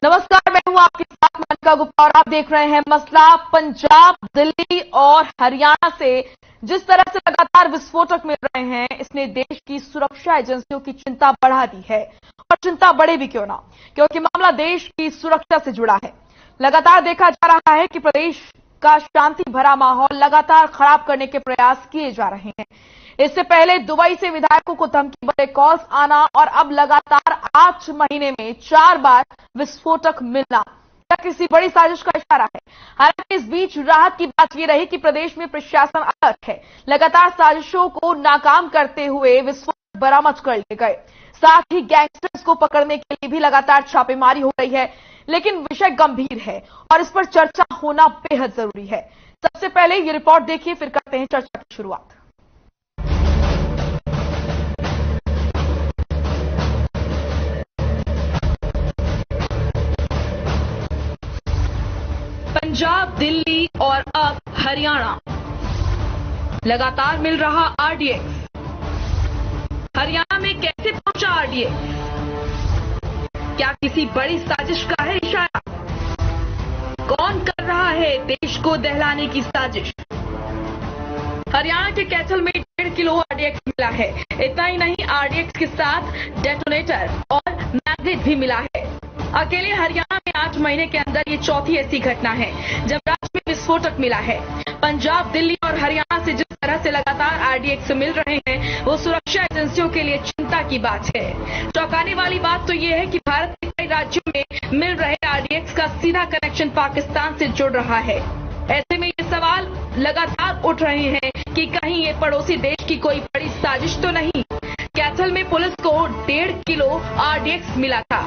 नमस्कार, मैं हूं आपके साथ मनिका गुप्ता और आप देख रहे हैं मसला। पंजाब, दिल्ली और हरियाणा से जिस तरह से लगातार विस्फोटक मिल रहे हैं, इसने देश की सुरक्षा एजेंसियों की चिंता बढ़ा दी है। और चिंता बढ़े भी क्यों ना, क्योंकि मामला देश की सुरक्षा से जुड़ा है। लगातार देखा जा रहा है कि प्रदेश का शांति भरा माहौल लगातार खराब करने के प्रयास किए जा रहे हैं। इससे पहले दुबई से विधायकों को धमकी भरे कॉल्स आना और अब लगातार 8 महीने में 4 बार विस्फोटक मिलना, क्या किसी बड़ी साजिश का इशारा है? हालांकि इस बीच राहत की बात यह रही कि प्रदेश में प्रशासन अलर्ट है। लगातार साजिशों को नाकाम करते हुए विस्फोटक बरामद कर लिए गए। साथ ही गैंगस्टर्स को पकड़ने के लिए भी लगातार छापेमारी हो रही है। लेकिन विषय गंभीर है और इस पर चर्चा होना बेहद जरूरी है। सबसे पहले ये रिपोर्ट देखिए, फिर करते हैं चर्चा की शुरुआत। पंजाब, दिल्ली और अब हरियाणा, लगातार मिल रहा आरडीएक्स। हरियाणा में कैसे पहुंचा आरडीएक्स? क्या किसी बड़ी साजिश का है इशारा? कौन कर रहा है देश को दहलाने की साजिश? हरियाणा के कैथल में 1.5 किलो आरडीएक्स मिला है। इतना ही नहीं, आरडीएक्स के साथ डेटोनेटर और मैग्नेट भी मिला है। अकेले हरियाणा में 8 महीने के अंदर ये चौथी ऐसी घटना है जब राज्य में विस्फोटक मिला है। पंजाब, दिल्ली और हरियाणा से जिस तरह से लगातार आरडीएक्स मिल रहे हैं, वो सुरक्षा एजेंसियों के लिए चिंता की बात है। चौंकाने वाली बात तो ये है कि भारत के कई राज्यों में मिल रहे आरडीएक्स का सीधा कनेक्शन पाकिस्तान से जुड़ रहा है। ऐसे में ये सवाल लगातार उठ रहे हैं कि कहीं ये पड़ोसी देश की कोई बड़ी साजिश तो नहीं। कैथल में पुलिस को 1.5 किलो आरडीएक्स मिला था।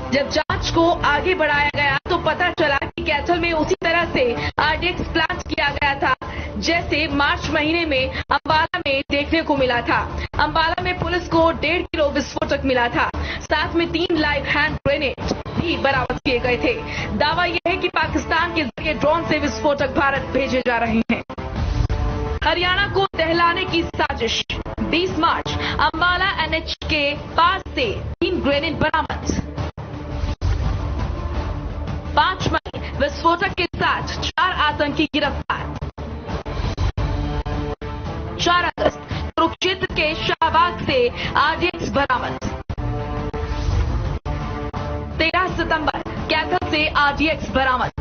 जब जांच को आगे बढ़ाया गया तो पता चला कि कैथल में उसी तरह से आरडीएक्स प्लांट किया गया था जैसे मार्च महीने में अंबाला में देखने को मिला था। अंबाला में पुलिस को 1.5 किलो विस्फोटक मिला था। साथ में 3 लाइव हैंड ग्रेनेड भी बरामद किए गए थे। दावा यह है कि पाकिस्तान के जरिए ड्रोन से विस्फोटक भारत भेजे जा रहे हैं। हरियाणा को दहलाने की साजिश। 20 मार्च अंबाला एनएच के पास से 3 ग्रेनेड बरामद। 5 मई विस्फोटक के साथ 4 आतंकी गिरफ्तार। 4 अगस्त कुरुक्षेत्र के शाहबाग से आरडीएक्स बरामद। 13 सितंबर कैथल से आरडीएक्स बरामद।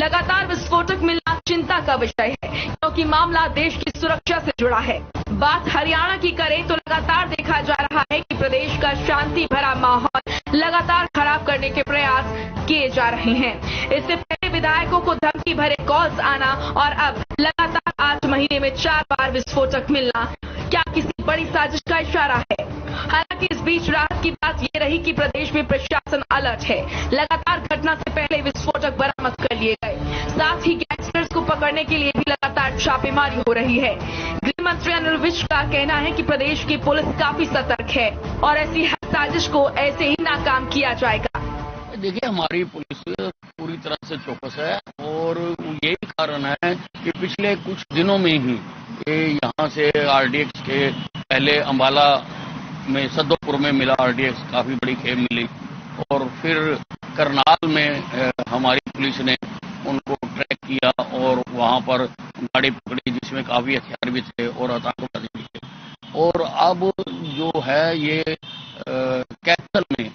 लगातार विस्फोटक मिलना चिंता का विषय है, क्योंकि मामला देश की सुरक्षा से जुड़ा है। बात हरियाणा की करें तो लगातार देखा जा रहा है कि प्रदेश का शांति भरा माहौल लगातार खराब करने के प्रयास किए जा रहे हैं। इससे पहले विधायकों को धमकी भरे कॉल्स आना और अब लगातार 8 महीने में 4 बार विस्फोटक मिलना, क्या किसी बड़ी साजिश का इशारा है? हालांकि इस बीच राहत की बात यह रही कि प्रदेश में प्रशासन अलर्ट है। लगातार घटना से पहले विस्फोटक बरामद कर लिए गए। साथ ही गैंगस्टर्स को पकड़ने के लिए भी लगातार छापेमारी हो रही है। गृह मंत्री अनिल विज का कहना है कि प्रदेश की पुलिस काफी सतर्क है और ऐसी हर साजिश को ऐसे ही नाकाम किया जाएगा। देखिए, हमारी पुलिस पूरी तरह से चौकस है और यही कारण है कि पिछले कुछ दिनों में ही यहाँ से आरडीएक्स के पहले अंबाला में सद्दोपुर में मिला आरडीएक्स, काफी बड़ी खेप मिली और फिर करनाल में हमारी पुलिस ने उनको ट्रैक किया और वहां पर गाड़ी पकड़ी जिसमें काफी हथियार भी थे और आतंकवादी भी थे। और अब जो है ये कैथल में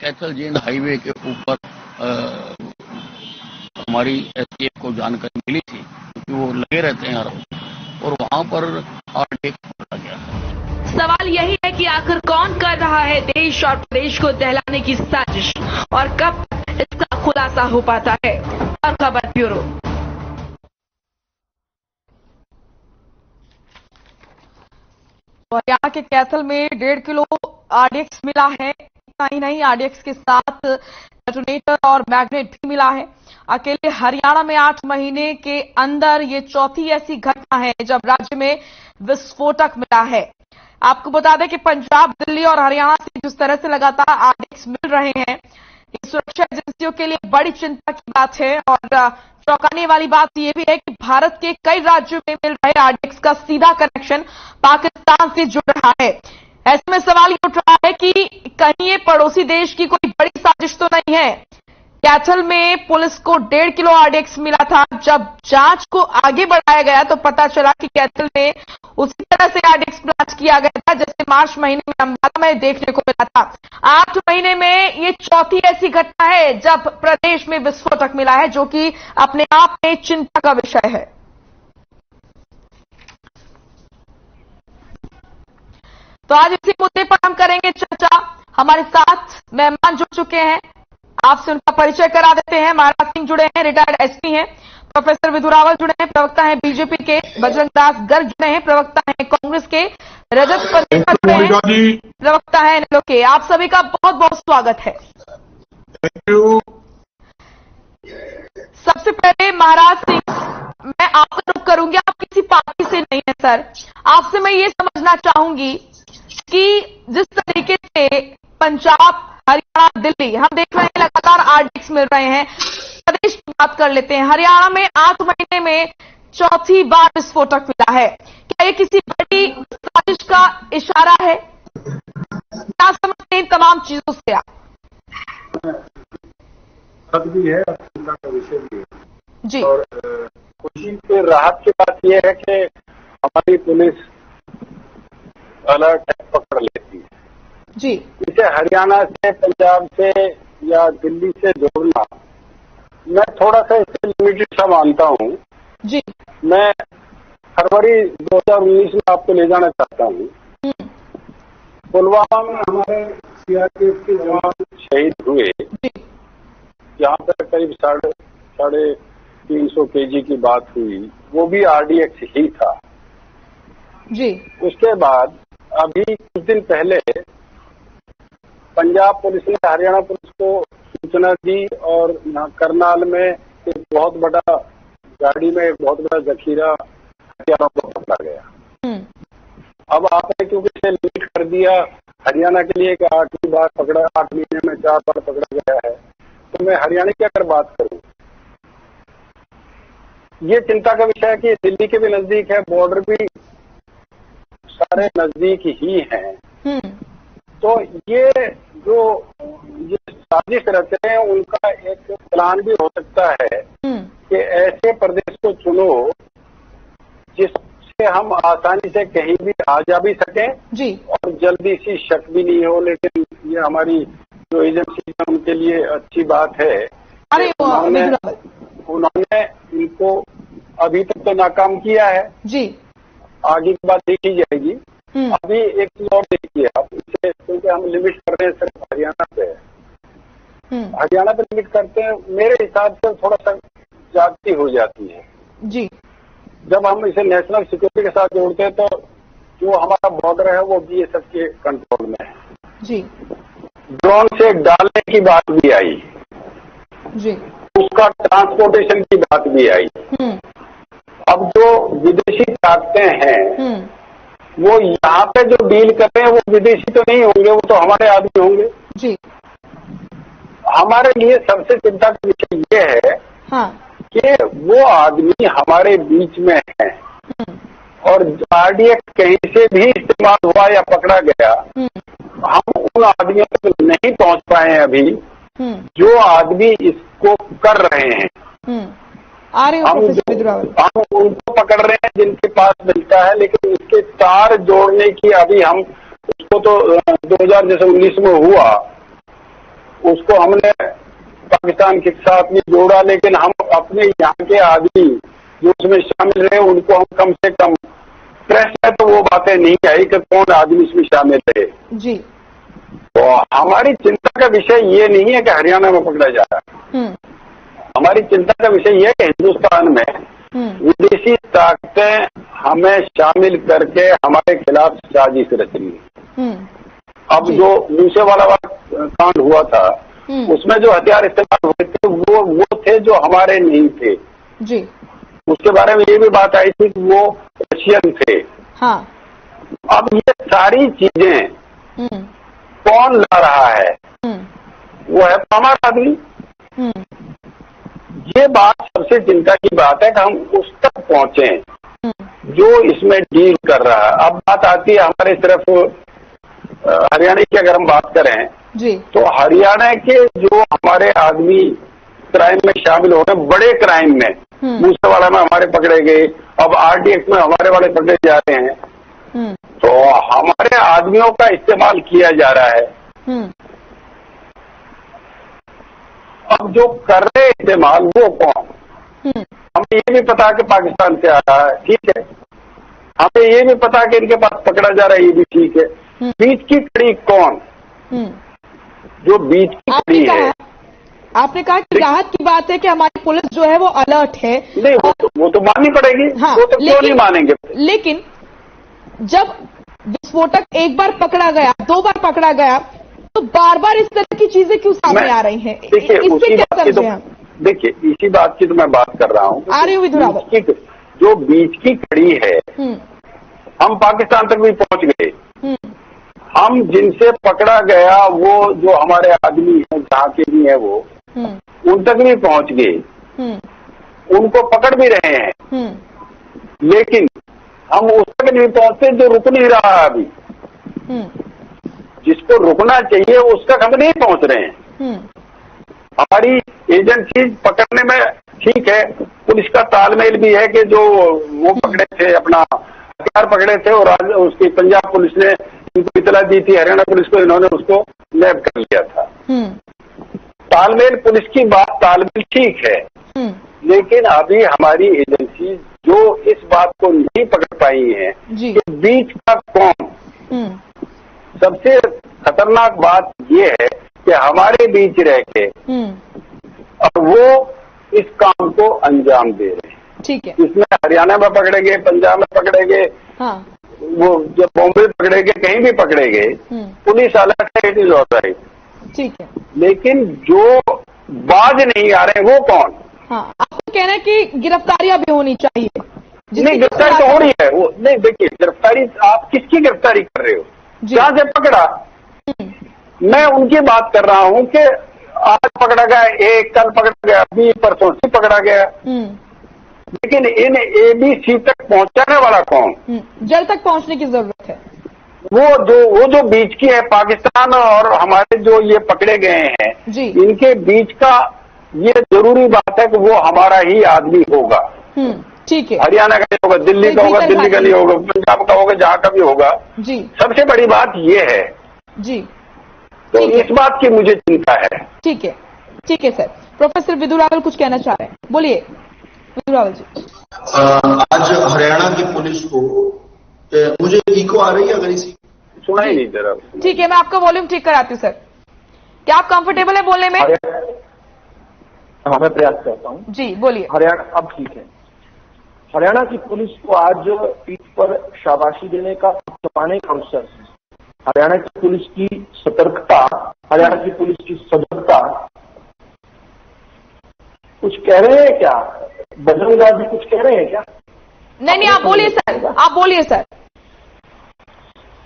कैथल जींद हाईवे के ऊपर हमारी एसटीएफ को जानकारी मिली थी कि वो लगे रहते हैं हर वक्त और वहां पर आरडीएक्स पकड़ा गया है। सवाल यही है कि आखिर कौन कर रहा है देश और प्रदेश को दहलाने की साजिश और कब इसका खुलासा हो पाता है। और खबर ब्यूरो। हरियाणा के कैथल में 1.5 किलो आरडीएक्स मिला है। इतना ही नहीं, आरडीएक्स के साथ डेटोनेटर और मैग्नेट भी मिला है। अकेले हरियाणा में 8 महीने के अंदर ये चौथी ऐसी घटना है जब राज्य में विस्फोटक मिला है। आपको बता दें कि पंजाब, दिल्ली और हरियाणा से जिस तरह से लगातार आरडीएक्स मिल रहे हैं, ये सुरक्षा एजेंसियों के लिए बड़ी चिंता की बात है। और चौंकाने वाली बात यह भी है कि भारत के कई राज्यों में मिल रहे आरडीएक्स का सीधा कनेक्शन पाकिस्तान से जुड़ रहा है। ऐसे में सवाल ये उठ रहा है कि कहीं ये पड़ोसी देश की कोई बड़ी साजिश तो नहीं है। कैथल में पुलिस को 1.5 किलो आरडीएक्स मिला था। जब जांच को आगे बढ़ाया गया तो पता चला कि कैथल में उसी तरह से आरडीएक्स ब्लास्ट किया गया था जैसे मार्च महीने में अंबाला में देखने को मिला था। 8 महीने में ये चौथी ऐसी घटना है जब प्रदेश में विस्फोटक मिला है, जो कि अपने आप में चिंता का विषय है। तो आज इसी मुद्दे पर हम करेंगे चर्चा। हमारे साथ मेहमान जुड़ चुके हैं, आपसे उनका परिचय करा देते हैं। महाराज सिंह जुड़े हैं, रिटायर्ड एसपी हैं। प्रोफेसर विधु रावल जुड़े हैं, प्रवक्ता हैं बीजेपी के। बजरंग दास गर्ग जुड़े हैं, प्रवक्ता हैं कांग्रेस के। रजत पटेल जुड़े हैं, प्रवक्ता हैं इनेलो के। आप सभी का बहुत बहुत स्वागत है। Thank you. सबसे पहले महाराज सिंह, मैं आपका रुख करूंगी, आप किसी पार्टी से नहीं है सर। आपसे मैं ये समझना चाहूंगी कि जिस तरीके से पंजाब, हरियाणा, दिल्ली, हम देख रहे हैं लगातार आरडीएक्स मिल रहे हैं। प्रदेश की बात कर लेते हैं। हरियाणा में 8 महीने में चौथी बार विस्फोटक मिला है। क्या ये किसी बड़ी साजिश का इशारा है? क्या समझते हैं तमाम चीजों से आप? सच भी है और चिंता का विषय भी है जी। और खुशी पे राहत की बात यह है कि हमारी पुलिस अलर्ट पकड़ लेती है जी। इसे हरियाणा से, पंजाब से या दिल्ली से जोड़ना मैं थोड़ा सा इसे लिमिटेड सा मानता हूँ जी। मैं फरवरी 2019 में आपको ले जाना चाहता हूँ। पुलवामा में हमारे सीआरपीएफ के जवान शहीद हुए, जहाँ पर करीब 350 केजी की बात हुई, वो भी आरडीएक्स ही था जी। उसके बाद अभी कुछ दिन पहले पंजाब पुलिस ने हरियाणा पुलिस को सूचना दी और यहाँ करनाल में एक बहुत बड़ा गाड़ी में एक बहुत बड़ा जखीरा हथियारों को पकड़ा गया। अब आपने क्योंकि इसे लिमिट कर दिया हरियाणा के लिए कि 8 बार पकड़ा, 8 महीने में 4 बार पकड़ा गया है, तो मैं हरियाणा की अगर बात करूं, ये चिंता का विषय है कि दिल्ली के भी नजदीक है, बॉर्डर भी सारे नजदीक ही हैं। तो ये जो ये साजिश रचते हैं उनका एक प्लान भी हो सकता है कि ऐसे प्रदेश को चुनो जिससे हम आसानी से कहीं भी आ जा भी सकें जी। और जल्दी सी शक भी नहीं हो। लेकिन ये हमारी जो एजेंसी है उनके लिए अच्छी बात है। अरे उन्होंने इनको अभी तक तो नाकाम किया है जी। आगे की बात देखी जाएगी। अभी एक चीज और देखिए आप इसे, क्योंकि हम लिमिट कर रहे हैं सिर्फ हरियाणा पे, हरियाणा पे लिमिट करते हैं, मेरे हिसाब से थोड़ा सा ज्यादती हो जाती है जी। जब हम इसे नेशनल सिक्योरिटी के साथ जोड़ते हैं तो जो हमारा बॉर्डर है वो बीएसएफ के कंट्रोल में है जी। ड्रोन से डालने की बात भी आई जी, उसका ट्रांसपोर्टेशन की बात भी आई। अब जो विदेशी ताकतें हैं वो यहाँ पे जो डील कर रहे हैं वो विदेशी तो नहीं होंगे, वो तो हमारे आदमी होंगे जी। हमारे लिए सबसे चिंता का विषय ये है कि वो आदमी हमारे बीच में है और आरडीएक्स कहीं से भी इस्तेमाल हुआ या पकड़ा गया, हम उन आदमियों तक नहीं पहुंच पाए अभी जो आदमी इसको कर रहे हैं। हम उनको पकड़ रहे हैं जिनके पास मिलता है, लेकिन इसके तार जोड़ने की अभी हम उसको तो 2019 में हुआ, उसको हमने पाकिस्तान के साथ भी जोड़ा, लेकिन हम अपने यहाँ के आदमी जो उसमें शामिल रहे उनको हम कम से कम, प्रेस में तो वो बातें नहीं आई कि कौन आदमी इसमें शामिल रहे जी। तो हमारी चिंता का विषय ये नहीं है कि हरियाणा में पकड़ा जा रहा है। हमारी चिंता का विषय यह है कि हिंदुस्तान में विदेशी ताकतें हमें शामिल करके हमारे खिलाफ साजिश रच रही है। अब जो मूसेवाला कांड हुआ था उसमें जो हथियार इस्तेमाल हुए थे वो थे जो हमारे नहीं थे जी। उसके बारे में ये भी बात आई थी कि वो रशियन थे। हाँ। अब ये सारी चीजें कौन ला रहा है? वो है हमारा आदमी। ये बात सबसे चिंता की बात है कि हम उस तक पहुंचे जो इसमें डील कर रहा है। अब बात आती है हमारे सिर्फ हरियाणा की अगर हम बात करें जी, तो हरियाणा के जो हमारे आदमी क्राइम में शामिल हो रहे हैं, बड़े क्राइम में, मूसेवाड़ा में हमारे पकड़े गए, अब आरडीएक्स में हमारे वाले पकड़े जा रहे हैं, तो हमारे आदमियों का इस्तेमाल किया जा रहा है। अब जो कर रहे इस्तेमाल वो कौन? हमें ये भी पता कि पाकिस्तान से आ रहा है, ठीक है, हमें ये भी पता कि इनके पास पकड़ा जा रहा है, ये भी ठीक है। बीच की कड़ी कौन? जो बीच की कड़ी है। आपने कहा कि राहत की बात है कि हमारी पुलिस जो है वो अलर्ट है। नहीं, वो तो माननी पड़ेगी। हाँ, वो तो क्यों नहीं मानेंगे? लेकिन जब विस्फोटक एक बार पकड़ा गया, 2 बार पकड़ा गया, तो बार बार इस तरह की चीजें क्यों सामने आ रही हैं? देखिए, इससे क्या समझे हम? देखिए, इसी बात की तो मैं बात कर रहा हूँ। आ रही हूँ विधु रावल। जो बीच की कड़ी है, हम पाकिस्तान तक भी पहुंच गए। हम जिनसे पकड़ा गया वो जो हमारे आदमी हैं, जहाँ के भी हैं वो, उन तक भी पहुंच गए, उनको पकड़ भी रहे हैं, लेकिन हम उस तक नहीं पहुंचते जो रुक नहीं रहा है अभी। जिसको रुकना चाहिए उस तक हम नहीं पहुंच रहे हैं। हमारी एजेंसी पकड़ने में ठीक है, पुलिस का तालमेल भी है कि जो वो पकड़े थे, अपना हथियार पकड़े थे, और उसकी पंजाब पुलिस ने इनको इतला दी थी, हरियाणा पुलिस को, इन्होंने उसको नैब कर लिया था। तालमेल, पुलिस की बात तालमेल ठीक है, लेकिन अभी हमारी एजेंसी जो इस बात को नहीं पकड़ पाई है कि बीच का कौन। सबसे खतरनाक बात ये है कि हमारे बीच रह के और वो इस काम को अंजाम दे रहे हैं। ठीक है, इसमें हरियाणा में पकड़े गए, पंजाब में पकड़े गए, हाँ, वो जब बॉम्बे पकड़े गए, कहीं भी पकड़े गए, पुलिस अलर्ट है, इट इज ऑलराइट। ठीक है, लेकिन जो बाज नहीं आ रहे वो कौन? हाँ, आपको कहना है कि गिरफ्तारियां भी होनी चाहिए? नहीं, गिरफ्तारी तो हो रही है। वो नहीं, देखिए, गिरफ्तारी आप किसकी गिरफ्तारी कर रहे हो? जहां से पकड़ा, मैं उनकी बात कर रहा हूं कि आज पकड़ा गया एक, कल पकड़ा गया, 20 परसों से पकड़ा गया, लेकिन इन ABC तक पहुंचाने वाला कौन? जल तक पहुंचने की जरूरत है। वो जो बीच की है, पाकिस्तान और हमारे जो ये पकड़े गए हैं, इनके बीच का ये जरूरी बात है कि वो हमारा ही आदमी होगा। ठीक है, हरियाणा का होगा, दिल्ली का होगा, दिल्ली का नहीं होगा, पंजाब का होगा, जहाँ का भी होगा। जी, सबसे बड़ी बात ये है जी, तो इस बात की मुझे चिंता है। ठीक है, ठीक है सर। प्रोफेसर विधु रावल कुछ कहना चाह रहे हैं, बोलिए विधु रावल जी। आज हरियाणा की पुलिस को, मुझे इको आ रही है? अगर इसी सुना ही नहीं दे रहा। ठीक है, मैं आपका वॉल्यूम ठीक कराती हूँ सर। क्या आप कंफर्टेबल है बोलने में? हाँ, मैं प्रयास करता हूँ जी, बोलिए। हरियाणा अब ठीक है। हरियाणा की पुलिस को आज पीठ पर शाबाशी देने का, छुपाने का अवसर है। हरियाणा की पुलिस की सतर्कता, हरियाणा की पुलिस की सजगता। कुछ कह रहे हैं क्या बजरंग जी? कुछ कह रहे हैं क्या? नहीं, आप बोलिए सर, आप बोलिए सर।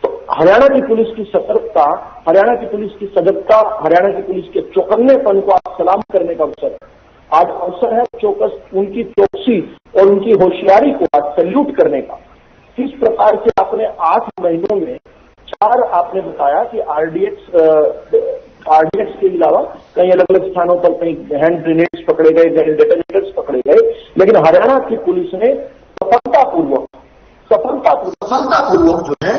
तो हरियाणा की पुलिस की सतर्कता, हरियाणा की पुलिस की सजगता, हरियाणा की पुलिस के चौकन्नेपन को आप सलाम करने का अवसर है। आज अवसर है चौकस, उनकी चौकसी और उनकी होशियारी को आज सैल्यूट करने का। किस प्रकार से आपने 8 महीनों में 4 आपने बताया कि आरडीएक्स के अलावा कई अलग अलग स्थानों पर कई हैंड ग्रेनेड्स पकड़े गए, डेटोनेटर्स पकड़े गए, लेकिन हरियाणा की पुलिस ने सफलतापूर्वक जो है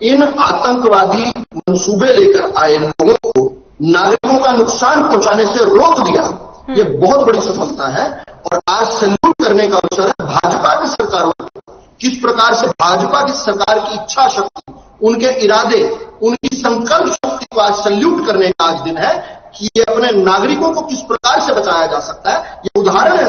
इन आतंकवादी मंसूबे लेकर आए लोगों को नागरिकों का नुकसान पहुंचाने से रोक दिया। ये बहुत बड़ी सफलता है और आज सैल्यूट करने का अवसर है भाजपा की सरकार को। किस प्रकार से भाजपा की सरकार की इच्छा शक्ति, उनके इरादे, उनकी संकल्प शक्ति को आज सैल्यूट करने का आज दिन है कि ये अपने नागरिकों को किस प्रकार से बचाया जा सकता है। ये उदाहरण है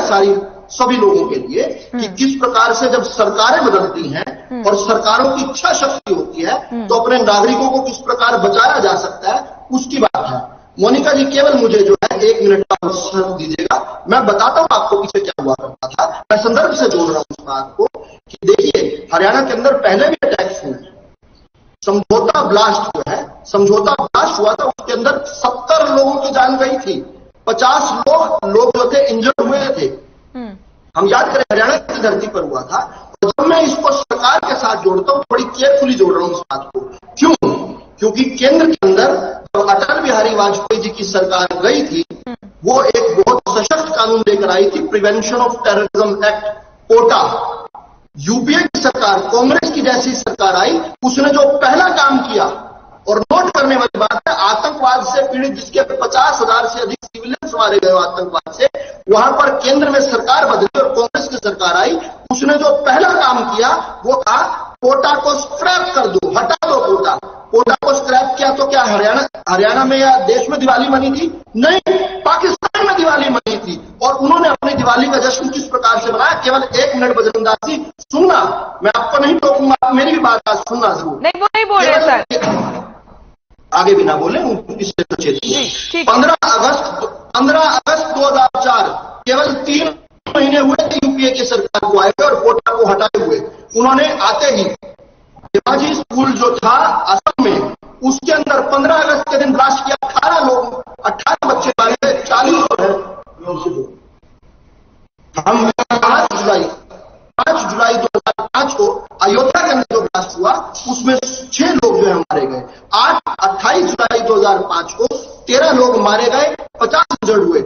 सभी लोगों के लिए कि किस प्रकार से जब सरकारें बदलती हैं और सरकारों की इच्छा शक्ति होती है तो अपने नागरिकों को किस प्रकार बचाया जा सकता है, उसकी बात है। मोनिका जी, केवल मुझे जो है 1 मिनट का अवसर दीजिएगा, मैं बताता हूं आपको पीछे क्या हुआ करता था। मैं संदर्भ से जोड़ रहा हूं इस बात को कि देखिए, हरियाणा के अंदर पहले भी अटैक्स हुए, समझौता ब्लास्ट जो है, समझौता ब्लास्ट हुआ था, उसके अंदर 70 लोगों की जान गई थी, 50 लोग जो थे इंजर्ड हुए थे। हम याद करें, हरियाणा की धरती पर हुआ था। और जब मैं इसको सरकार के साथ जोड़ता हूं, बड़ी केयरफुली जोड़ रहा हूं इस बात को। क्यों? क्योंकि केंद्र के अंदर जो अटल बिहारी वाजपेयी जी की सरकार गई थी, वो एक बहुत सशक्त कानून लेकर आई थी, प्रिवेंशन ऑफ टेररिज्म एक्ट, कोटा। यूपीए की सरकार, कांग्रेस की जैसी सरकार आई, उसने जो पहला काम किया, और नोट करने वाली बात है, आतंकवाद से पीड़ित जिसके 50,000 से अधिक सिविलियंस मारे गए आतंकवाद से, वहां पर केंद्र में सरकार बदली और कांग्रेस की सरकार आई, उसने जो पहला काम किया वो था कोटा को स्क्रैप कर दो, हटा दो कोटा। कोटा को स्क्रैप किया तो क्या हरियाणा में या देश में दिवाली मनी थी? नहीं, पाकिस्तान में दिवाली मनी थी। और उन्होंने अपनी दिवाली का जश्न किस प्रकार से बनाया? केवल 1 मिनट बजरंगदास जी सुनना, मैं आपको नहीं टोकूंगा, आप मेरी भी बात आज सुनना जरूर। नहीं, वो नहीं बोल रहे सर, आगे भी ना बोले, इससे सचेत। 15 अगस्त 2004, केवल 3 महीने हुए थे यूपीए की सरकार को आए और कोटा को हटाए हुए। उन्होंने आते ही शिवाजी स्कूल जो था असम में, उसके अंदर 15 अगस्त के दिन ब्लास्ट किया, 18 बच्चे मारे गए, 40 हम 5 जुलाई 2005 को अयोध्या के अंदर जो ब्लास्ट हुआ उसमें 6 लोग जो है मारे गए। 28 जुलाई 2005 को 13 लोग मारे गए, 50 इंजर्ड हुए।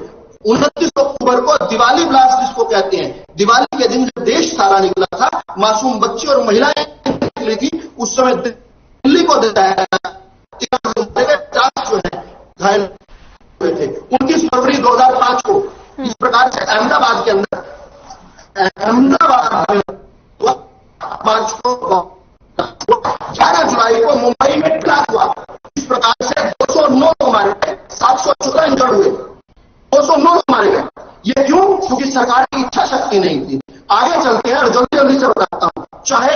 29 अक्टूबर को दिवाली ब्लास्ट जिसको कहते हैं, दिवाली के दिन जब देश सारा निकला था, मासूम बच्चे और महिलाएं निकली थी, उस समय दिल्ली को दिखाया 50 जो है घायल हुए थे। 29 फरवरी 2005 को इस प्रकार से अहमदाबाद के अंदर 11 जुलाई को मुंबई में ब्लास्ट हुआ। इस प्रकार से 209 लोग मारे गए, 714 इंजर्ड हुए, 209 लोग मारे गए। ये क्यों? क्योंकि सरकार की इच्छा शक्ति नहीं थी। आगे चलते हैं और जल्दी जल्दी से बताता हूं। चाहे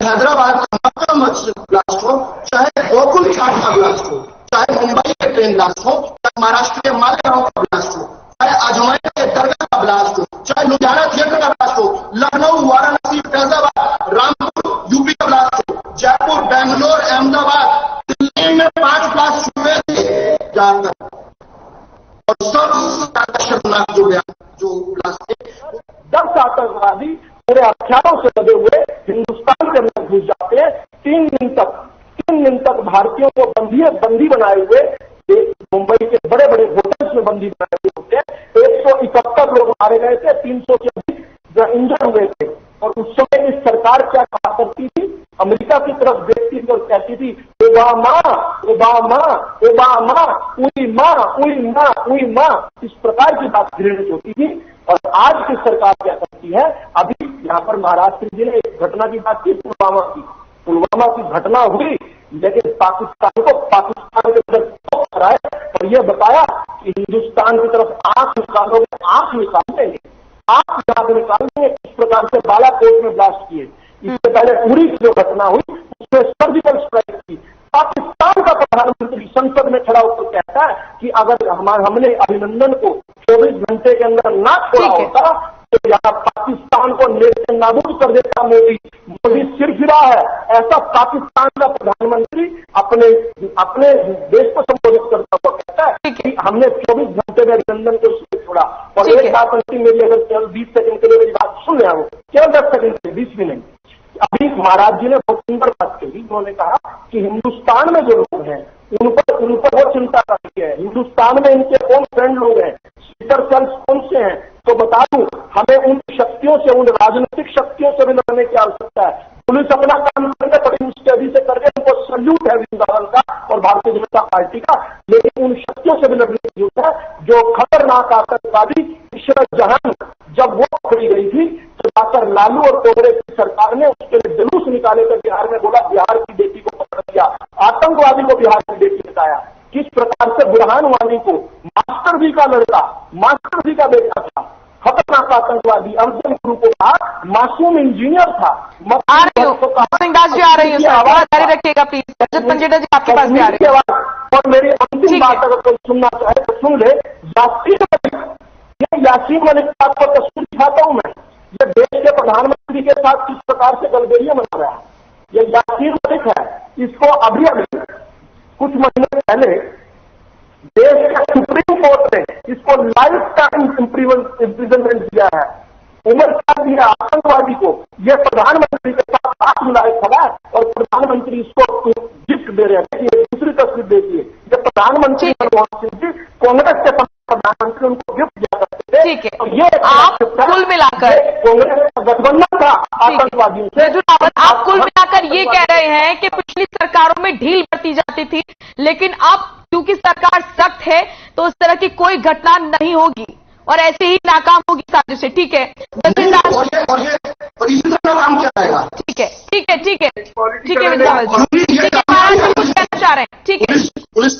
हैदराबाद का मक्का मस्जिद ब्लास्ट हो, चाहे गोकुल घाट का ब्लास्ट हो, चाहे मुंबई के ट्रेन ब्लास्ट हो, चाहे महाराष्ट्र के मालेगांव का ब्लास्ट हो, चाहे अजमेर के दरगाह का ब्लास्ट हो, चाहे लुधियाना थिएटर का ब्लास्ट हो, लखनऊ, वाराणसी, फैजाबाद, रामपुर यूपी का ब्लास्ट हो, जयपुर, बेंगलोर, अहमदाबाद, दिल्ली में 5 ब्लास्ट हुए थे जाकर, और सबसे शर्मनाक जो ब्लास्ट थे, 10 आतंकवादी पूरे हथियारों से लदे हुए हिंदुस्तान के अंदर घुस जाते हैं। 3 दिन तक भारतीयों को बंदी बनाए हुए मुंबई के बड़े बड़े होटल्स में बंदी बनाए हुए होते हैं। 171 लोग मारे गए थे, 300 से अधिक इंजर्ड हुए थे। और उस समय इस सरकार क्या कहा करती थी? अमेरिका की तरफ देखती थी और कहती थी, ओबामा ओबामा ओबामा, उई माँ, इस प्रकार की बात घृणित होती थी। और आज की सरकार क्या करती है? अभी यहाँ पर महाराष्ट्र जी ने एक घटना की बात की, पुलवामा की घटना हुई, लेकिन पाकिस्तान के अंदर कराए और यह बताया कि हिंदुस्तान की तरफ आंख निकालोगे, आंख निकाल देंगे, आंख याद निकाल देंगे। इस प्रकार से बालाकोट में ब्लास्ट किए। इससे पहले उरी की जो घटना हुई उसमें सर्जिकल स्ट्राइक की। पाकिस्तान का प्रधानमंत्री संसद में खड़ा होकर कहता है कि अगर हमने अभिनंदन को 24 घंटे के अंदर ना छोड़ा होता तो यहाँ पाकिस्तान को नेस्तनाबूद नाबूद कर देता मोदी सिर गिरा है। ऐसा पाकिस्तान का प्रधानमंत्री अपने देश को संबोधित करता हुआ कहता है कि हमने 24 घंटे में अभिनंदन को छोड़ा। और एक बात मेरी, अगर केवल 20 सेकंड के लिए मेरी बात सुन रहे हो, केवल 10 सेकंड के 20 भी नहीं। अभी महाराज जी ने बहुत सुंदर बात कही। उन्होंने कहा कि हिंदुस्तान में जो लोग हैं उन पर वो चिंता करती है। हिंदुस्तान में इनके कौन फ्रेंड लोग हैं, स्पीकर सेल्स कौन से हैं, तो बता दूं, हमें उन शक्तियों से, उन राजनीतिक शक्तियों से भी लड़ने की आवश्यकता है। पुलिस अपना काम करने बड़ी मुस्तैदी से करके उनको सल्यूट है वृंदावन का और भारतीय जनता पार्टी का, लेकिन उन शक्तियों से भी लड़ने की जरूरत है जो खतरनाक आतंकवादी इशरत जहां जब वो पकड़ी गई थी तो जाकर लालू और कांग्रेस की सरकार ने उसके लिए जुलूस निकाले कर बिहार में बोला बिहार की बेटी को पकड़ दिया, आतंकवादी को बिहार की बेटी बताया। किस प्रकार से बुरहान वानी को मास्टर जी का लड़का, मास्टर जी का बेटा था, खतरनाक आतंकवादी अर्जुन गुरु को कहा मासूम इंजीनियर था। आ रही हूँ, सिंह दास जी आ रही हूँ, आवाज जारी रखिएगा प्लीज। रजत पंजेटा जी आपके पास भी आ रही है। और मेरी अंतिम बात अगर कोई सुनना चाहे तो सुन ले। यासीन मलिक का आपको तस्वीर दिखाता हूं मैं। ये देश के प्रधानमंत्री के साथ किस प्रकार से गलबेलियां मना रहा है। ये यासीन मलिक है। इसको अभी कुछ महीने पहले देश के सुप्रीम कोर्ट ने इसको लाइफ टाइम इम्प्रिजनमेंट दिया है। उम्र दिया आतंकवादी को, ये प्रधानमंत्री के साथ हाथ मिलाए खड़ा है और प्रधानमंत्री इसको गिफ्ट दे रहे हैं। ये दूसरी तस्वीर देखिए, ये प्रधानमंत्री मनमोहन सिंह जी कांग्रेस के प्रधानमंत्री उनको गिफ्ट दिया करते थे। ठीक है, और ये आप कुल मिलाकर कांग्रेस का गठबंधन था आतंकवादियों से। आप कुल मिलाकर ये कह रहे हैं कि पिछली सरकारों में ढील बरती जाती थी, लेकिन अब क्योंकि सरकार सख्त है तो उस तरह की कोई घटना नहीं होगी और ऐसे ही नाकाम होगी साजिशें। ठीक है, और इसी तरह काम किया जाएगा। ठीक है, ठीक है, ठीक है, ठीक है विद्रावल जी, ठीक है, महाराज जी कुछ कहना चाह रहे हैं। ठीक है, पुलिस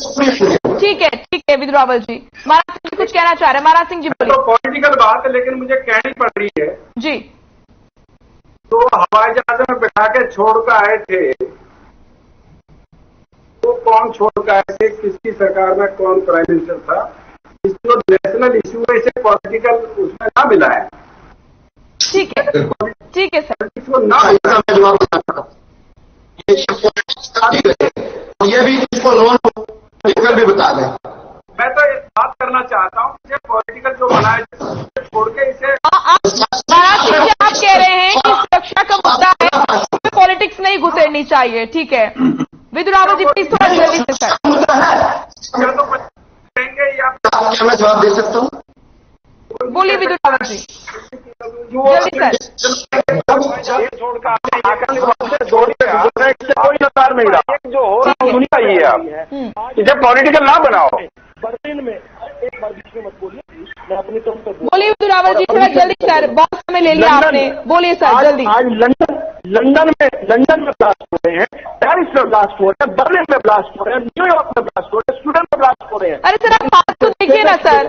ठीक है, ठीक है विद्रावल जी, महाराज सिंह जी कुछ कहना चाह रहे हैं। महाराज सिंह जी बोलिए। तो पॉलिटिकल बात है लेकिन मुझे कहनी पड़ रही है जी। तो हवाई जहाज में बैठा के छोड़ कर आए थे, तो कौन छोड़ कर आए थे, किसकी सरकार में कौन प्राइम मिनिस्टर था, इसको नेशनल इश्यू है, इसे पॉलिटिकल उसमें ना मिला है। ठीक है, ठीक है सर, इसको ना जवाब देना, ये भी इसको लोन लेकर भी बता दें। मैं तो एक बात करना चाहता हूँ, इसे पॉलिटिकल जो बनाया छोड़ के इसे महाराज जी आप कह रहे हैं कि सुरक्षा का मुद्दा है, उसमें पॉलिटिक्स नहीं घुसेड़नी चाहिए। ठीक है विद्रावल जी, प्लीज थोड़ा जल्दी से सर। या तो कहेंगे या क्या मैं जवाब दे सकता हूँ? बोलिए विद्रावल जी, जल्दी सर। छोड़ कोई नकार नहीं रहा, जो हो रहा है दुनिया ही है। आप इसे पॉलिटिकल ना बनाओ। बर्लिन में एक बार बीच में मत बोलिए, मैं अपनी तरफ से बोलिए विद्रावल जी, थोड़ा जल्दी सर, बहुत समय ले लिया आपने, बोलिए सर जल्दी। आज लंदन में ब्लास्ट हो रहे हैं, पेरिस में ब्लास्ट हो रहे हैं, बर्लिन में ब्लास्ट हो रहे हैं, न्यूयॉर्क में ब्लास्ट हो रहे हैं, स्वीडन में ब्लास्ट हो रहे हैं। अरे सर आप बात को देखिए ना सर,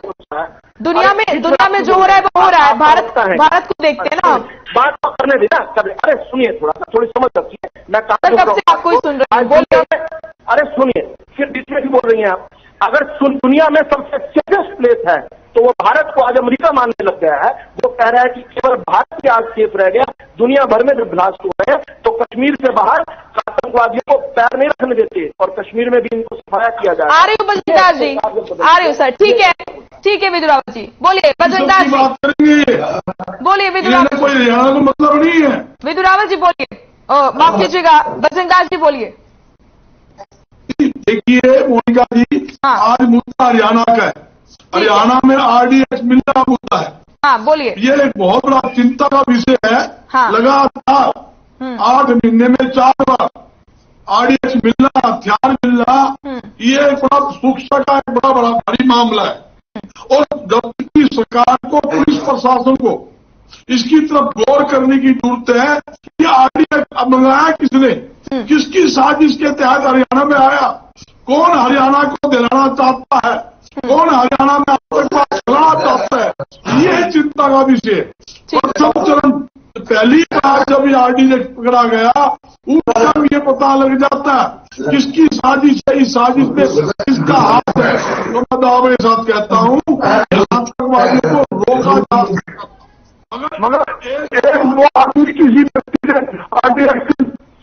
दुनिया में जो हो रहा है वो हो रहा है, भारत को देखते हैं ना। बात तो करने देना, अरे सुनिए थोड़ी समझ सकती है, मैं कब से आपको ही सुन रहा हूँ, बोलिए। अरे सुनिए, फिर बीच में भी बोल रही हैं आप। अगर दुनिया में सबसे सेफेस्ट प्लेस है तो वो भारत को आज अमेरिका मानने लग गया है। वो कह रहा है कि केवल भारत के आज सेफ रह गया, दुनिया भर में जब ब्लास्ट हो रहे हैं तो कश्मीर से बाहर आतंकवादियों को पैर नहीं रखने देते और कश्मीर में भी इनको सफाया किया जा रहा है। आ रही हूँ बजरंग जी, आ रही हूँ सर। ठीक है विद्रावल जी, बोलिए बजरंग जी, बोलिए विद्रावल। कोई हरियाणा का मतलब नहीं है। विद्रावल जी बोलिए, माफ कीजिएगा बजरंग जी बोलिए। देखिए मोनिका जी, आज मुद्दा हरियाणा का है, हरियाणा में RDX मिलना मुद्दा है। हाँ बोलिए। ये एक बहुत बड़ा चिंता का विषय है। हाँ। लगातार 8 महीने में 4 बार RDX मिलना, हथियार मिलना, ये एक बड़ा सुरक्षा का एक बड़ा भारी मामला है। और जब की सरकार को, पुलिस प्रशासन को इसकी तरफ गौर करने की जरूरत है कि RDX मंगाया किसने, किसकी साजिश के तहत हरियाणा में आया, कौन हरियाणा को दिलाना चाहता है, कौन हरियाणा में आतंकवाद फैलाना चाहता है, ये चिंता का विषय। और जब चरण पहली बार जब ये RDX पकड़ा गया, उस टाइम ये पता लग जाता है किसकी साजिश है, इस साजिश में किसका हाथ है। तो मैं दावे के साथ कहता हूँ आतंकवादियों को रोका जा सकता, मगर वो आदमी किसी व्यक्ति ने RDX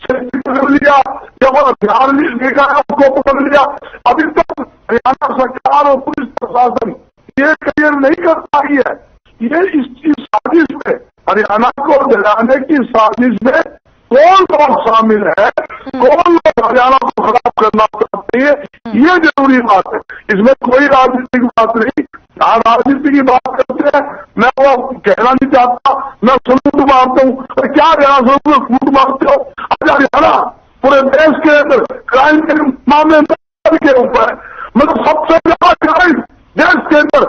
पकड़ लिया, जब हथियार लेकर उसको पकड़ लिया। अभी तक हरियाणा सरकार और पुलिस प्रशासन ये क्लियर नहीं कर पाई है, ये इस साजिश में, हरियाणा को दिलाने की साजिश में कौन लोग शामिल है, कौन लोग हरियाणा को खराब करना चाहते हैं, ये जरूरी बात है। इसमें कोई राजनीतिक बात नहीं। यहाँ राजनीति की बात करते हैं, मैं वो कहना नहीं चाहता, मैं सुनूं मारता हूँ, क्या हरियाणा सुनूं फूट मारते हो। आज हरियाणा पूरे देश के अंदर क्राइम के मामले में के ऊपर है, मतलब सबसे ज्यादा क्राइम देश के अंदर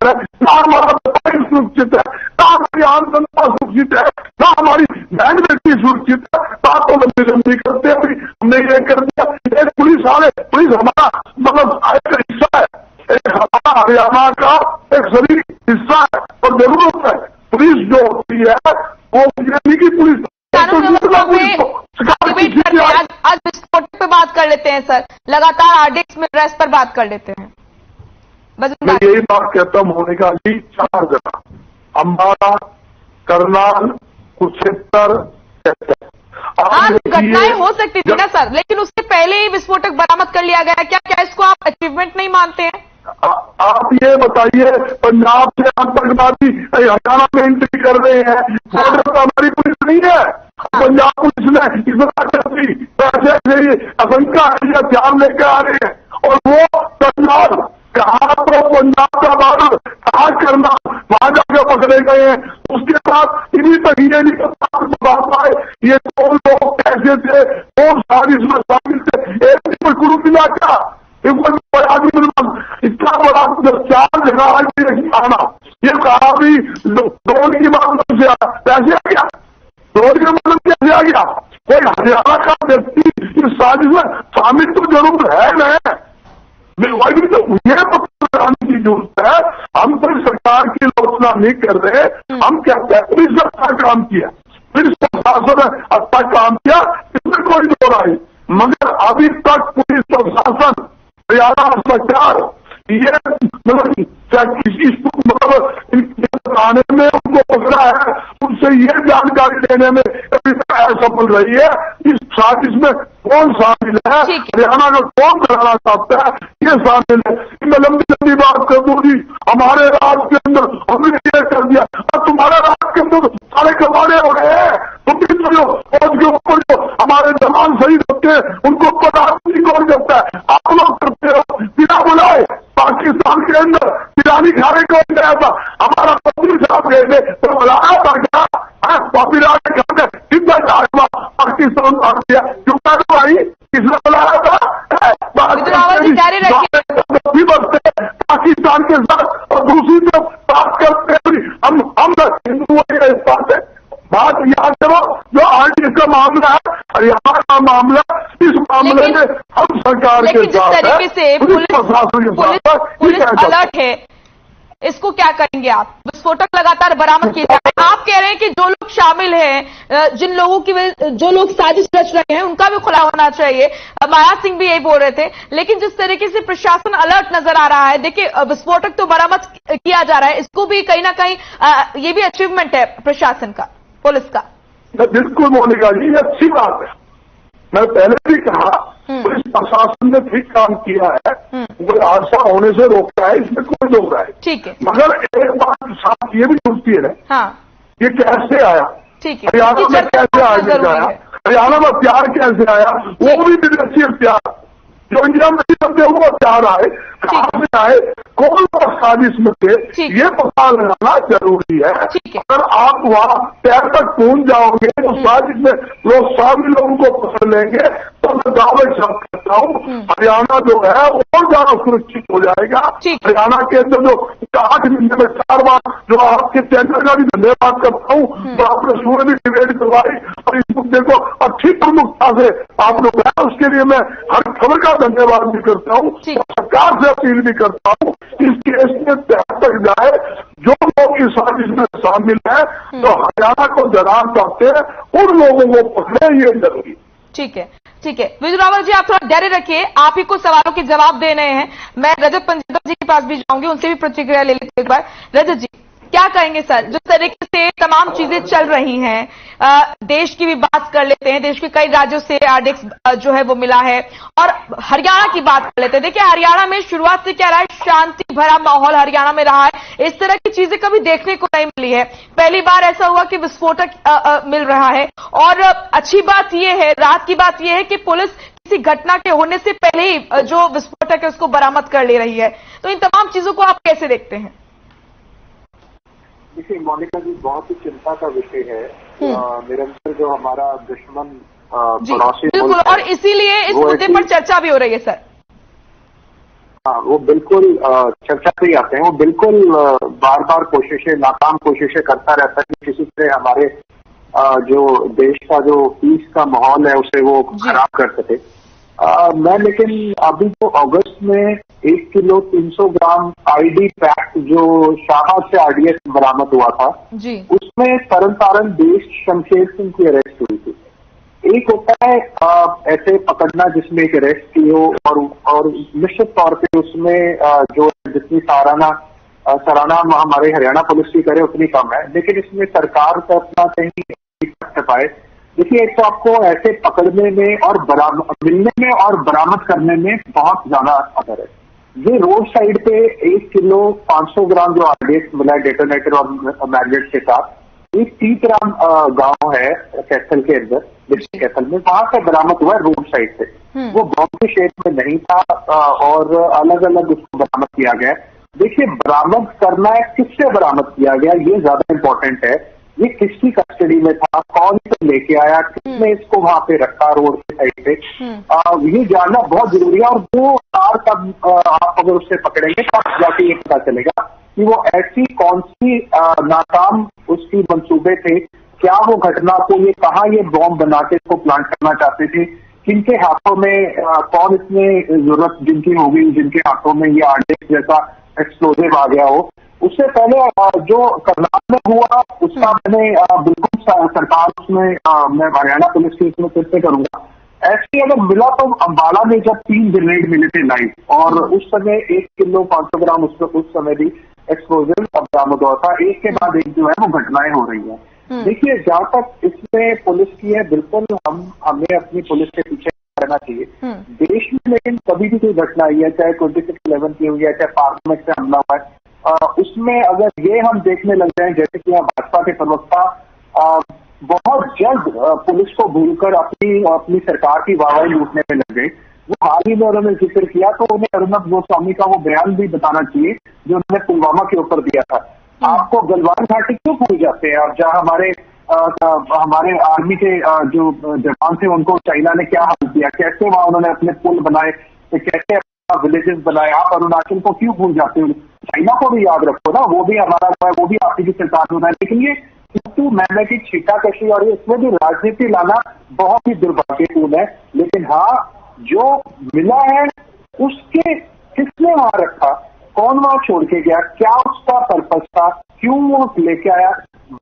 है। ना हमारा व्यापारी सुरक्षित है, ना हमारी आम जनता सुरक्षित है, ना हमारी बहन बेटी सुरक्षित है। बातों लंबी करते हुए हमने ये कर दिया। एक पुलिस हमारा मतलब एक हिस्सा है, एक हमारा हरियाणा का एक सभी हिस्सा है और जरूरत है। पुलिस जो होती है वो नहीं की पुलिस। आज विस्फोट पे बात कर लेते हैं सर, लगातार RDX में ड्रेस पर बात कर लेते हैं। मैं यही बात कहता हूँ मोनिका जी, 4 जगह अम्बाला, करनाल, कुरुक्षेत्र, घटनाएं हो सकती थी ना सर, लेकिन उससे पहले ही विस्फोटक बरामद कर लिया गया। क्या इसको आप अचीवमेंट नहीं मानते हैं? आप ये बताइए, पंजाब से आतंकवादी हरियाणा में एंट्री कर रहे हैं, बॉर्डर तो हमारी पुलिस नहीं है। पंजाब पुलिस ने इतना करती ऐसे आशंका है या ध्यान लेकर आ रहे हैं, और वो पंजाब कहा तो पंजाब का बॉर्डर कहा करना, वहां जाकर पकड़े गए हैं। उसके बाद इन्हीं तक ये नहीं बात आए ये कौन लोग कैसे थे, कौन साजिश में शामिल थे, एक गुरु मिला क्या, इतना बड़ा चार जगह आना, ये कहा भी ड्रोन की मामले से कैसे आ गया, ड्रोन के मतलब कैसे आ गया। कोई हरियाणा का व्यक्ति इस साजिश में शामिल तो जरूर है ना, वही तो ये बताने की जरूरत है। हम तो सरकार की आलोचना नहीं कर रहे, हम क्या कहते हैं अच्छा काम किया, फिर प्रशासन ने अच्छा काम किया, इसमें कोई दो राय, मगर अभी तक पुलिस प्रशासन हरियाणा सरकार ये मतलब थाने में उनको पकड़ा है, उनसे ये जानकारी देने में असफल रही है इस साजिश में कौन शामिल है, हरियाणा का कौन कराना चाहता है, ये शामिल है। मैं लंबी लंबी बात कर दूँ जी, हमारे राज्य के अंदर हमने ये कर दिया, और तुम्हारे राज्य के अंदर सारे कमाने हो गए हैं, तुम भी जो फौज के ऊपर जो हमारे जवान शहीद होते हैं उनको प्रधानमंत्री कौन करता है, आप लोग करते हो बिना बुलाए। पाकिस्तान के अंदर बिरयानी खाने कौन गया था, हमारा मंत्री साहब गए थे तो बुलाया था क्या, बिरयानी खाने कितना जाएगा पाकिस्तान आ गया, क्यों भाई किसने बुलाया था, पाकिस्तान के साथ, और दूसरी तरफ बात करते हैं हम हिंदुओं के साथ है। बात याद करो, जो आरटीएस का मामला है, हरियाणा का मामला, इस मामले में हम सरकार के साथ है, तरीके से पुलिस अलर्ट है, इसको क्या करेंगे आप। विस्फोटक लगातार बरामद किए जा रहे हैं, आप कह रहे हैं कि जो लोग शामिल हैं, जिन लोगों की जो लोग साजिश रच रहे हैं उनका भी खुला होना चाहिए। महाराज सिंह भी यही बोल रहे थे, लेकिन जिस तरीके से प्रशासन अलर्ट नजर आ रहा है, देखिए विस्फोटक तो बरामद किया जा रहा है, इसको भी कहीं ना कहीं ये भी अचीवमेंट है प्रशासन का, पुलिस का। बिल्कुल मोनिका जी, ये अच्छी बात है, मैं पहले भी कहा पुलिस प्रशासन ने ठीक काम किया है, कोई हादसा होने से रोकता है, इसमें कोई रोक रहा है, ठीक है। मगर एक बात साथ ये भी जुड़ती है, हाँ, ये कैसे आया, ठीक है, हरियाणा में कैसे आया, हरियाणा में प्यार कैसे आया, वो भी विदेशी प्यार जो इंडिया में करते हुए प्यार आए, कहां से आए, कौन सा साजिश में थे, ये पता लगाना जरूरी है। अगर आप वहां पैर तक पहुंच जाओगे तो साजिश में लोग सभी लोगों को पकड़ लेंगे, तो मैं दावे साफ करता हूँ हरियाणा जो है और ज्यादा सुरक्षित हो जाएगा। हरियाणा के अंदर जो 8 महीने में 4 बार, जो आपके चैनल का भी धन्यवाद करता हूँ, तो आपने सूर्य भी डिबेट करवाई और इस मुद्दे को अच्छी प्रमुखता से आप लोग है, उसके लिए मैं हर खबर का धन्यवाद भी करता हूँ, सरकार से अपील भी करता हूँ इस केस में तक जाए, जो लोग इस साजिश में शामिल है तो हरियाणा को जरार चाहते हैं उन लोगों को पकड़े, ये जरूरी। ठीक है, ठीक है विजय रावल जी, आप थोड़ा धैर्य रखिए, आप ही को सवालों के जवाब दे रहे हैं। मैं रजत पंजोटा जी के पास भी जाऊंगी, उनसे भी प्रतिक्रिया ले लेते एक बार। रजत जी क्या कहेंगे सर, जिस तरीके से तमाम चीजें चल रही हैं, देश की भी बात कर लेते हैं, देश के कई राज्यों से आरडीएक्स जो है वो मिला है, और हरियाणा की बात कर लेते हैं। देखिए हरियाणा में शुरुआत से क्या रहा है, शांति भरा माहौल हरियाणा में रहा है, इस तरह की चीजें कभी देखने को नहीं मिली है, पहली बार ऐसा हुआ कि विस्फोटक मिल रहा है। और अच्छी बात यह है, राहत की बात यह है कि पुलिस किसी घटना के होने से पहले ही जो विस्फोटक है उसको बरामद कर ले रही है। तो इन तमाम चीजों को आप कैसे देखते हैं? देखिए मोनिका जी, बहुत ही चिंता का विषय है, निरंतर जो हमारा दुश्मन पड़ोसी बिल्कुल, और इसीलिए इस मुद्दे पर चर्चा भी हो रही है सर। हाँ, वो बिल्कुल चर्चा पे आते हैं, वो बिल्कुल बार बार कोशिशें, नाकाम कोशिशें करता रहता है कि किसी तरह हमारे जो देश का जो पीस का माहौल है उसे वो खराब कर सके। मैं लेकिन अभी जो अगस्त में 1 किलो 300 ग्राम आईडी पैक जो शाखा से आरडीएक्स बरामद हुआ था जी, उसमें तरन तारण देश शमशेर सिंह की अरेस्ट हुई थी। एक होता है ऐसे पकड़ना जिसमें एक अरेस्ट की हो, और निश्चित तौर पे उसमें जो जितनी सराहना हमारे हरियाणा पुलिस की करे उतनी कम है, लेकिन इसमें सरकार का अपना कहीं पाए। देखिए, एक तो आपको ऐसे पकड़ने में और मिलने में और बरामद करने में बहुत ज्यादा अंतर है। ये रोड साइड पे 1 किलो 500 ग्राम जो आरडीएक्स मिला है डेटोनेटर और मैग्नेट के साथ, एक तीतराम गांव है कैथल के अंदर, डिस्ट्रिक्ट कैथल में, वहां से बरामद हुआ है रोड साइड से। वो बॉम्ब के शेप में नहीं था और अलग अलग उसको बरामद किया गया। देखिए, बरामद करना है, किससे बरामद किया गया ये ज्यादा इंपॉर्टेंट है। ये किसकी कस्टडी में था, कौन इसे लेके आया, किसने इसको वहां पे रखा रोड के साइड पे, ये जानना बहुत जरूरी है। और वो कार तब आप अगर उससे पकड़ेंगे तो आप जाके ये पता चलेगा कि वो ऐसी कौन सी नाकाम उसकी मंसूबे थे, क्या वो घटना को, ये कहाँ ये बॉम्ब बना के इसको प्लांट करना चाहते थे, किनके हाथों में, कौन इसमें जरूरत जिनकी होगी, जिनके हाथों में ये आरडीएक्स जैसा एक्सप्लोजिव आ गया हो। उससे पहले जो करनाल में हुआ उसका मैंने बिल्कुल सरकार उसमें मैं हरियाणा पुलिस की इसमें फिर से करूंगा। ऐसे अगर मिला तो अम्बाला में जब 3 ग्रेनेड मिले थे लाइव, और उस समय 1 किलो 500 ग्राम उस समय भी एक्सप्लोजिव बरामद हुआ था। एक के बाद एक जो है वो घटनाएं हो रही है। देखिए, जहां तक इसमें पुलिस की है, बिल्कुल हमें अपनी पुलिस के पीछे रहना चाहिए देश में। लेकिन कभी भी कोई घटना आई है, चाहे 26/11 की हुई है, चाहे पार्लियामेंट से हमला हुआ है, उसमें अगर ये हम देखने लग जाए जैसे कि भाजपा के प्रवक्ता बहुत जल्द पुलिस को भूलकर अपनी सरकार की वाहवाही लूटने में लग गए। वो हाल ही में उन्होंने जिक्र किया तो उन्हें अर्नब गोस्वामी का वो बयान भी बताना चाहिए जो उन्होंने पुलवामा के ऊपर दिया था। आपको गलवान घाटी क्यों भूल जाते हैं? और जहां हमारे आर्मी के जो जवान थे उनको चाइना ने क्या हाल किया, कैसे वहां उन्होंने अपने पुल बनाए, कैसे विलेजेस बनाए, आप अरुणाचल को क्यों भूल जाते हो? चाइना को भी याद रखो ना, वो भी हमारा है, वो भी आपकी भी सरकार होना है। लेकिन ये किंतु मैंने की छीटाकशी और इसमें भी राजनीति लाना बहुत ही दुर्भाग्यपूर्ण है। लेकिन हाँ, जो मिला है उसके किसने वहां रखा, कौन वहां छोड़ के गया, क्या उसका पर्पस था, क्यों वो लेके आया,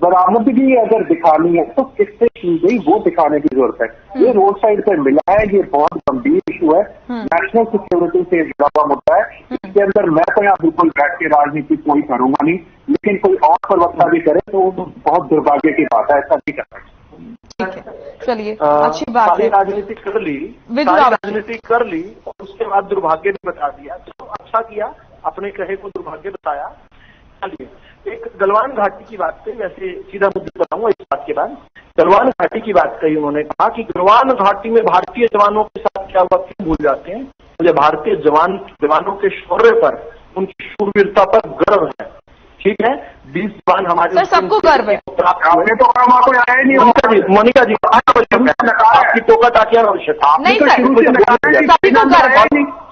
बरामदगी अगर दिखानी है तो किससे की गई वो दिखाने की जरूरत है। ये रोड साइड पर मिला है, ये बहुत गंभीर इशू है, नेशनल सिक्योरिटी से जुड़ा हुआ मुद्दा है। इसके अंदर मैं तो यहाँ बिल्कुल बैठ के राजनीति कोई करूंगा नहीं, लेकिन कोई और प्रवक्ता भी करे तो बहुत दुर्भाग्य की बात है, ऐसा नहीं करना। ठीक है, चलिए, अच्छी बात है। राजनीति कर ली, राजनीति कर ली और उसके बाद दुर्भाग्य भी बता दिया, तो अच्छा किया, अपने कहे को दुर्भाग्य बताया। चलिए, एक गलवान घाटी की बात कही, वैसे सीधा मुद्दे बताऊंगा इस बात के बाद। गलवान घाटी की बात कही, उन्होंने कहा कि गलवान घाटी में भारतीय जवानों के साथ क्या हुआ क्यों भूल जाते हैं। मुझे भारतीय जवानों के शौर्य पर, उनकी शूरवीरता पर गर्व है। ठीक है, 20 जवान हमारे, सर सबको गर्व है। आपने तो वहां को आया ही नहीं। मोनिका जी आपकी टोका टाकिया आवश्यकता नहीं सर, सभी को गर्व है।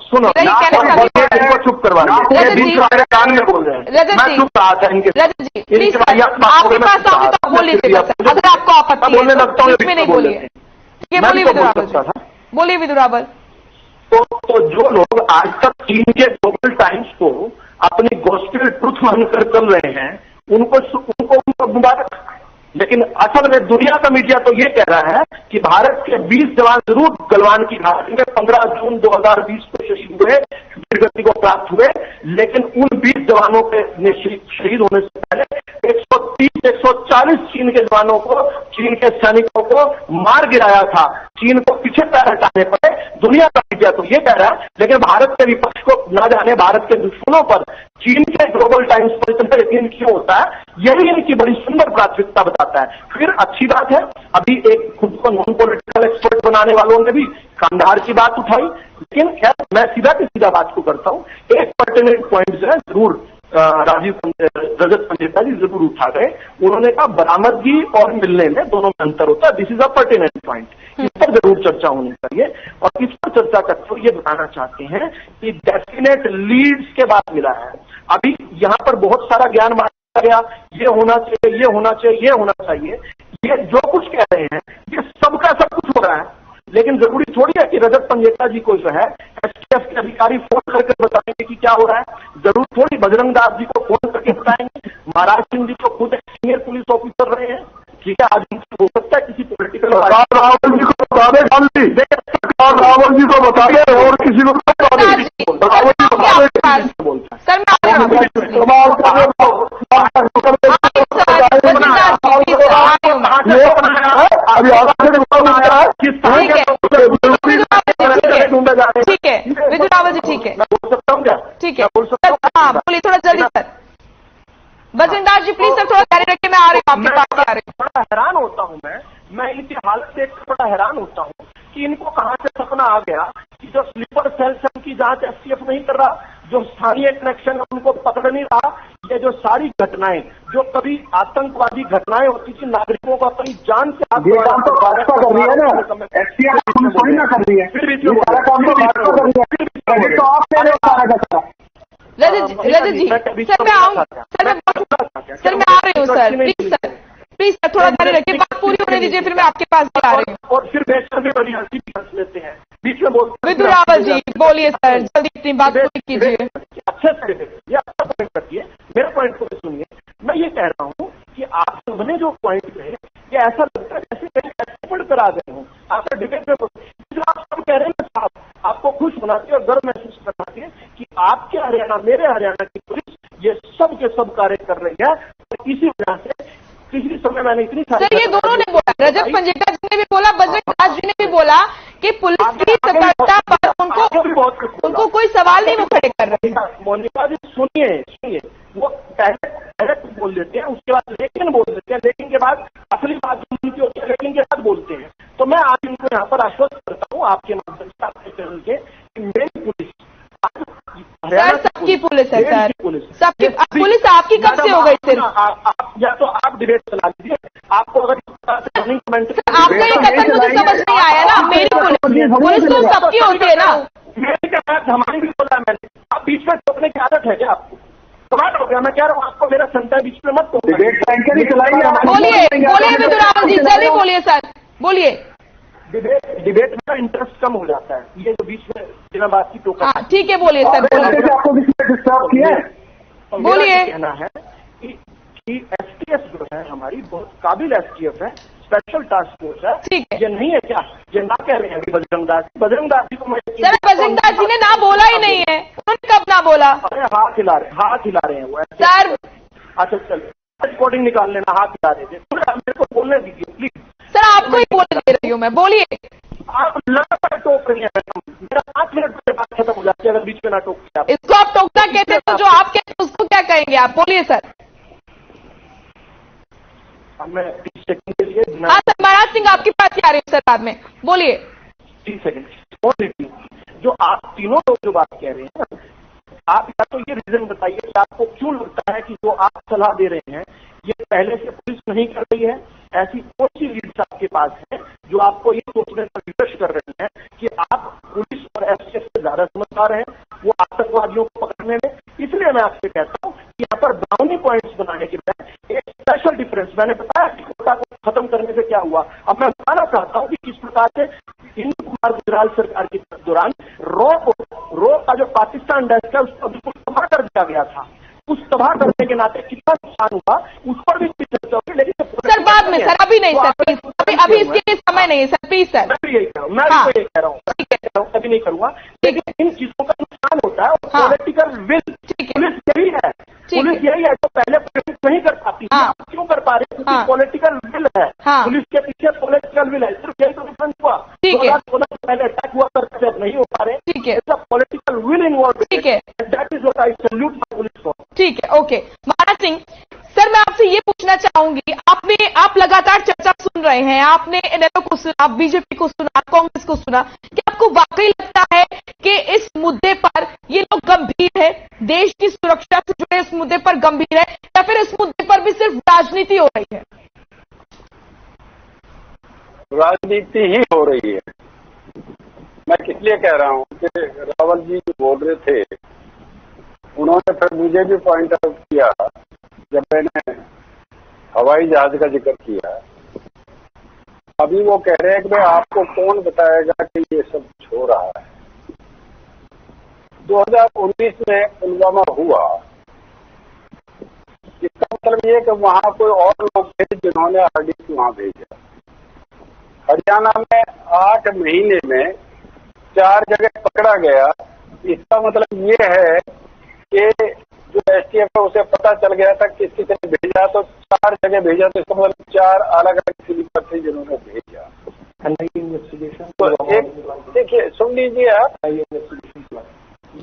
सुनो, इनको चुप करवा कान में बोल रहे हैं, मैं चुप रहा था इनके। आपके पास आगे तो बोल लीजिए, अगर आपको आपत्ति बोलने लगता हूँ इसमें नहीं बोलिए। ये बोलिए विदुराबल, बोलिए विदुराबल। तो जो लोग आज तक चीन के ग्लोबल टाइम्स को अपनी गॉस्पेल ट्रुथ मानकर चल रहे हैं उनको मुबारक। लेकिन असल में दुनिया का मीडिया तो ये कह रहा है कि भारत के 20 जवान जरूर गलवान की घाटी में 15 जून 2020 को शहीद हुए, वीरगति को प्राप्त हुए, लेकिन उन 20 जवानों के शहीद होने से पहले 130-140 चीन के जवानों को, चीन के सैनिकों को मार गिराया था। चीन को पीछे पैर हटाने पड़े। दुनिया का मीडिया तो ये कह रहा है, लेकिन भारत के विपक्ष को न जाने भारत के दुश्मनों पर चीन के ग्लोबल टाइम्स पर इतना यकीन क्यों होता है, यही इनकी बड़ी सुंदर प्राथमिकता बताता है। फिर अच्छी बात है, अभी एक खुद को नॉन पॉलिटिकल एक्सपर्ट बनाने वालों ने भी कांधार की बात उठाई, लेकिन खैर मैं सीधा की सीधा बात को करता हूं। एक पर्टिनेंट पॉइंट जो है जरूर रजत पंडिता जी जरूर उठा गए। उन्होंने कहा बरामदगी और मिलने में दोनों में अंतर होता है। This is a pertinent point, इस पर जरूर चर्चा होनी चाहिए। और इस पर चर्चा करते हुए ये बताना चाहते हैं कि डेफिनेट लीड्स के बाद मिला है। अभी यहाँ पर बहुत सारा ज्ञान बांटा गया, ये होना चाहिए, ये होना चाहिए, ये होना चाहिए, ये जो कुछ कह रहे हैं ये सबका सब कुछ हो रहा है। लेकिन जरूरी थोड़ी है कि रजत पंजेता जी को जो है एसटीएफ के अधिकारी फोन करके बताएंगे कि क्या हो रहा है। जरूर थोड़ी बजरंग दास जी को फोन करके बताएंगे। महाराज सिंह जी को खुद एक सीनियर पुलिस ऑफिसर रहे हैं, ठीक है, आज हो सकता है किसी पोलिटिकल रावल जी को बता दे, रावल जी को बता दे और किसी को बता ठीक है विदुराबल जी, ठीक है, मैं बोल सकता हूँ क्या? ठीक है, बोल सकता हूँ? हाँ बोलिए थोड़ा जल्दी सर। बजरंग दास जी प्लीज सर थोड़ा जारी रखिए, मैं आ रही हूँ आपके पास आ रही हूँ। बड़ा हैरान होता हूँ मैं इनकी हालत देखकर बड़ा हैरान होता हूँ कि इनको कहाँ से सपना आ गया कि जो स्लीपर सेल्स है उनकी जांच एसटीएफ नहीं कर रहा, जो स्थानीय कनेक्शन है उनको पकड़ नहीं रहा। ये जो सारी घटनाएं जो कभी आतंकवादी घटनाएं होती थी, नागरिकों को अपनी जान से हाथ काम तो भाजपा कर रही है ना, एसटीएफ थोड़ी ना कर रही है, सारा काम तो भाजपा कर रही है, तो आप कह रहे हो सारा का सारा। रजत जी सर मैं आऊँ सर मैं आ रही हूँ सर, प्लीज सर थोड़ा जारी रखिए, बात पूरी होने दीजिए, फिर मैं आपके पास भी आ रही हूँ। और फिर बेशर में बड़ी हंसी भी हंस लेते हैं बीच में बोलते हैं। विदु रावल जी बोलिए सर, जल्दी अपनी बात पूरी कीजिए। अच्छे तरीके से ये अच्छा पॉइंट रखिए, मेरे पॉइंट को भी सुनिए। मैं ये कह रहा हूँ कि आप सबने जो पॉइंट कहे ये ऐसा लगता है जैसे कहीं एक्सपर्ट पर आ गए हो, आपका डिबेट में जो आप सब कह रहे हैं साहब, आपको खुश होना चाहिए और गर्व महसूस करना चाहिए कि आपके हरियाणा, मेरे हरियाणा की पुलिस ये सब के सब कार्य कर रही है। और इसी वजह से किसी समय मैंने इतनी सारी सर ये दोनों ने बोला, रजत पंजेटा जी ने भी बोला, बजरंग दास जी ने भी बोला कि पुलिस की सफलता पर उनको कोई सवाल नहीं वो खड़े कर रहे हैं। मोनिका जी सुनिए, वो पहले बोल देते हैं, उसके बाद लेकिन बोल देते हैं, लेकिन के बाद असली बात उनकी होती है, लेकिन के बाद बोलते हैं। तो मैं आज इनको यहाँ पर आश्वस्त करता हूँ आपके माध्यम से, आपके चैनल के, मेरी पुलिस सर सबकी पुलिस है सर, सबकी पुलिस आपकी कब से हो गई सिर्फ? या तो आप डिबेट चला लीजिए, आपको अगर आपका ये कथन मुझे समझ नहीं आया ना, मेरी पुलिस तो सबकी होती है ना। मेरी क्या बात हमारी भी बोला मैंने, आप बीच में टोकने की आदत है क्या आपको? कमाल हो गया, मैं कह रहा हूँ आपको मेरा संता बीच में मत डिबेट एंकर ही चलाइए। बोलिए विदु रावल जी जल्दी बोलिए सर, बोलिए। डिबेट में इंटरेस्ट कम हो जाता है, ये जो बीच में बिना बात की टोका। ठीक है बोलिए सर, आपको किसी ने डिस्टर्ब किया है? बोलिए। कहना है कि एसटीएफ जो है हमारी बहुत काबिल एसटीएफ है, स्पेशल टास्क फोर्स है। ठीक है, ये नहीं है क्या? ये ना कह रहे हैं अभी बजरंग दास जी को मैं सर बजरंग दास जी ने ना बोला ही नहीं है, उन्होंने कब ना बोला? अरे हाथ हिला रहे हैं वो सर। अच्छा चल रिकॉर्डिंग निकाल लेना, हाथ हिला रहे थे, मेरे को बोलने दीजिए प्लीज। सर आपको ही बोलने दे रही हूँ मैं, बोलिए। आप लगातार टोक रही हैं, मेरा 5 मिनट में बात खत्म हो जाती है अगर बीच में ना टोकते आप। इसको आप टोकना कहते हैं, तो जो आप कहते हैं उसको क्या कहेंगे आप? बोलिए सर। मैं 30 सेकंड के लिए। हाँ सर, महाराज सिंह आपके पास ही आ रही हूँ सर बाद में, बोलिए। 30 सेकंड। जो आप तीनों लोग जो बात कह रहे हैं ना, आप या तो ये रीजन बताइए कि आपको क्यों लगता है कि जो आप सलाह दे रहे हैं ये पहले से पुलिस नहीं कर रही है। ऐसी कौन सी लीड्स आपके पास है जो आपको ये सोचने पर विवश कर रहे हैं कि आप पुलिस और एसटीएफ से ज्यादा समझदार हैं वो आतंकवादियों को पकड़ने में? इसलिए मैं आपसे कहता हूँ कि यहाँ पर ब्राउनी पॉइंट्स बनाने के बजाय एक स्पेशल डिफरेंस, मैंने बताया कि कोटा को खत्म करने से क्या हुआ, अब मैं बताना चाहता हूँ कि किस प्रकार से इंदु कुमार गुजराल सरकार के दौरान रो का जो पाकिस्तान डेस्क है उसको बिल्कुल तबाह कर दिया गया था। उस तबाह करने के नाते कितना नुकसान हुआ उस पर भी चर्चा होगी, लेकिन सर बाद में सर, अभी नहीं सर प्लीज, अभी इसके लिए समय नहीं है सर, प्लीज सर। मैं भी यही कह रहा हूँ, यही कह रहा हूँ, कभी नहीं करूंगा, लेकिन इन चीजों का नुकसान होता है और पॉलिटिकल विल पुलिस यही है, पुलिस यही है तो पहले पुलिस नहीं कर पाती, आप क्यों कर पा रहे? क्योंकि पॉलिटिकल विल है, पुलिस के पीछे पॉलिटिकल विल है, सिर्फ यही तो डिफरेंस हुआ। 2016 से पहले अटैक हुआ करके अब नहीं हो पा रहे, ठीक है, पॉलिटिकल विल इन्वॉल्व, ठीक है, that is what I salute my police for. ठीक है, ओके। महाराज सिंह सर मैं आपसे ये पूछना चाहूंगी, आप लगातार चर्चा सुन रहे हैं, आपने एनएलओ को सुना, बीजेपी को सुना, कांग्रेस को सुना, क्या आपको वाकई लगता है कि इस मुद्दे पर ये लोग गंभीर है, देश की सुरक्षा से जुड़े इस मुद्दे पर गंभीर है, या फिर इस मुद्दे पर भी सिर्फ राजनीति हो रही है? राजनीति ही हो रही है। मैं किस लिए कह रहा हूं कि रावल जी जो बोल रहे थे उन्होंने फिर मुझे भी पॉइंट आउट किया जब मैंने हवाई जहाज का जिक्र किया। अभी वो कह रहे हैं कि भाई आपको कौन बताएगा कि ये सब कुछ हो रहा है। 2019 में पुलवामा हुआ, इसका मतलब ये कि वहां कोई और लोग थे जिन्होंने आरडीएक्स वहां भेजा। हरियाणा में 8 महीने में 4 जगह पकड़ा गया। इसका मतलब ये है कि जो एसटीएफ है उसे पता चल गया था किस किसी ने भेजा, तो 4 जगह भेजा, तो इसका मतलब 4 अलग अलग स्लीपर थे जिन्होंने भेजा। तो एक देखिए, सुन लीजिए आप,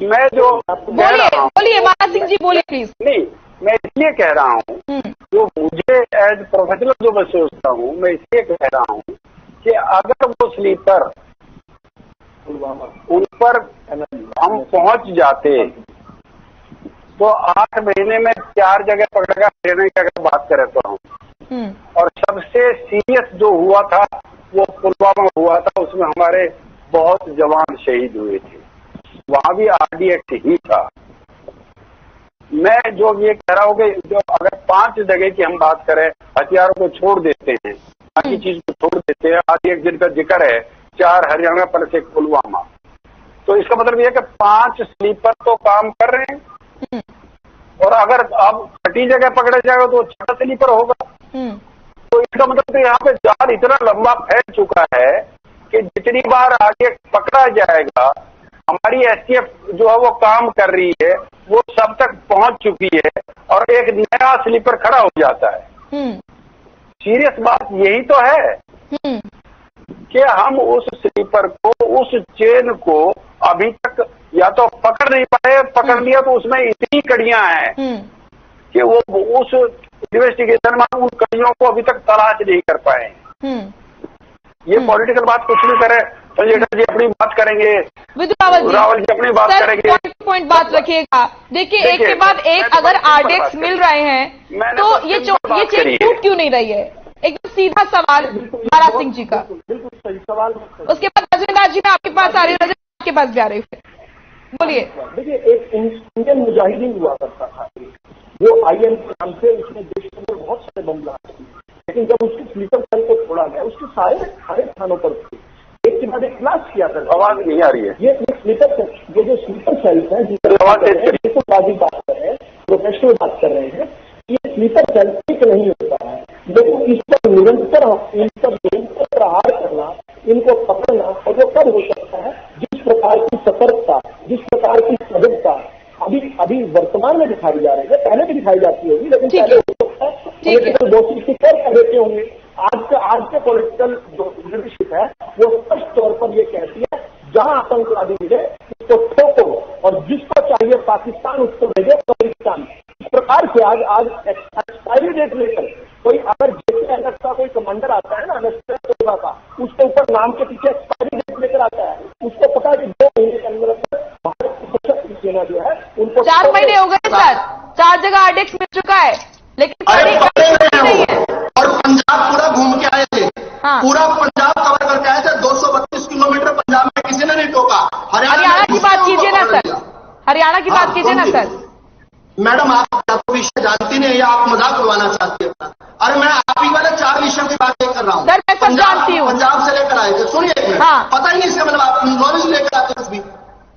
मैं जो बोलिए महाराज सिंह जी, बोलिए प्लीज। नहीं, मैं इसलिए कह रहा हूँ, जो मुझे एज प्रोफेशनल जो मैं सोचता हूँ, मैं इसलिए कह रहा हूँ कि अगर वो स्लीपर उन पर हम पहुंच जाते तो 8 महीने में 4 जगह पकड़ेगा लेने की अगर बात करें तो हम, और सबसे सीरियस जो हुआ था वो पुलवामा हुआ था, उसमें हमारे बहुत जवान शहीद हुए थे, वहां भी आरडीएक्स ही था। मैं जो ये कह रहा हूँ कि जो अगर 5 जगह की हम बात करें, हथियारों को छोड़ देते हैं, बाकी चीज को छोड़ देते हैं, आज एक जिनका जिक्र है 4 हरियाणा पर से पुलवामा, तो इसका मतलब ये है कि 5 स्लीपर तो काम कर रहे हैं, और अगर अब छठी जगह पकड़े जाएगा तो 6 स्लीपर होगा। तो इसका मतलब यहाँ पे जाल इतना लंबा फैल चुका है कि जितनी बार आगे पकड़ा जाएगा, हमारी एसटीएफ जो है वो काम कर रही है, वो सब तक पहुंच चुकी है और एक नया स्लीपर खड़ा हो जाता है। सीरियस बात यही तो है कि हम उस स्लीपर को, उस चेन को अभी तक या तो पकड़ नहीं पाए, पकड़ लिया तो उसमें इतनी कड़ियां हैं कि वो उस इन्वेस्टिगेशन में उन कड़ियों को अभी तक तलाश नहीं कर पाए। ये पॉलिटिकल बात कुछ नहीं करे, संजय जी अपनी बात करेंगे, रावल जी अपनी बात करेंगे, पॉइंट बात रखिएगा। देखिए एक के बाद एक अगर आरडीएक्स मिल रहे हैं तो ये चेन टूट क्यों नहीं रही है? एकदम सीधा सवाल महाराज सिंह जी का। बिल्कुल सही सवाल। उसके बाद रजनीनाथ जी मैं आपके पास आ रही हूँ, आपके पास भी आ रही हूँ, बोलिए। देखिए एक इंडियन मुजाहिदीन हुआ करता था, वो आईएम के नाम से उसने देश के अंदर बहुत सारे बम लगाए, लेकिन जब उसके स्लीपर सेल को छोड़ा गया, उसके सारे थानों पर एक के बाद एक क्लास किया था। आवाज नहीं आ रही है। ये स्लीपर सेल, ये जो स्लीपर सेल्स हैं जिनको बाजी बात कर रहे हैं, प्रोफेशनल बात कर रहे हैं, ये स्लीपर सेल ठीक नहीं होता है, लेकिन इस पर निरंतर इन पर निरंतर प्रहार करना, इनको पकड़ना, और वो कब हो सकता है जिस प्रकार की सतर्कता, जिस प्रकार की सजगता अभी वर्तमान में दिखाई जा रही है, पहले भी दिखाई जाती होगी, लेकिन पहले हो सकता है पॉलिटिकल बोसिस की कर देते होंगे। आज के पॉलिटिकल जो लीडरशिप है वो स्पष्ट तौर पर ये कहती है जहां आतंकवादी मिले उसको ठोको, और जिसको चाहिए पाकिस्तान उसको भेजे पाकिस्तान। इस प्रकार से आज एक्सपायरी डेट लेकर कोई अगर जैसे एनएस का कोई कमांडर आता है ना, अनस्ट्रेट का, उसके ऊपर नाम के पीछे एक्सपायरी डेट लेकर आता है, उसको पता है कि 2 महीने के अंदर भारत की सशक्त सेना जो है उनको 4 महीने हो गए सर, 4 जगह आरडीएक्स मिल चुका है, लेकिन नहीं है। और पंजाब पूरा घूम के आए थे, पूरा पंजाब कवर करके आए थे, 232 किलोमीटर पंजाब में किसी ने नहीं टोका। हरियाणा की बात कीजिए ना सर, हरियाणा की बात कीजिए ना सर। मैडम आप विषय जानती नहीं, या आप मजाक उड़वाना चाहती है? अरे मैं आप ही वाले 4 विषयों की बात कर रहा हूँ। सर मैं सब जानती हूँ, पंजाब से लेकर आए थे, सुनिए पता ही नहीं इसका मतलब आप नॉलेज लेकर आते कुछ भी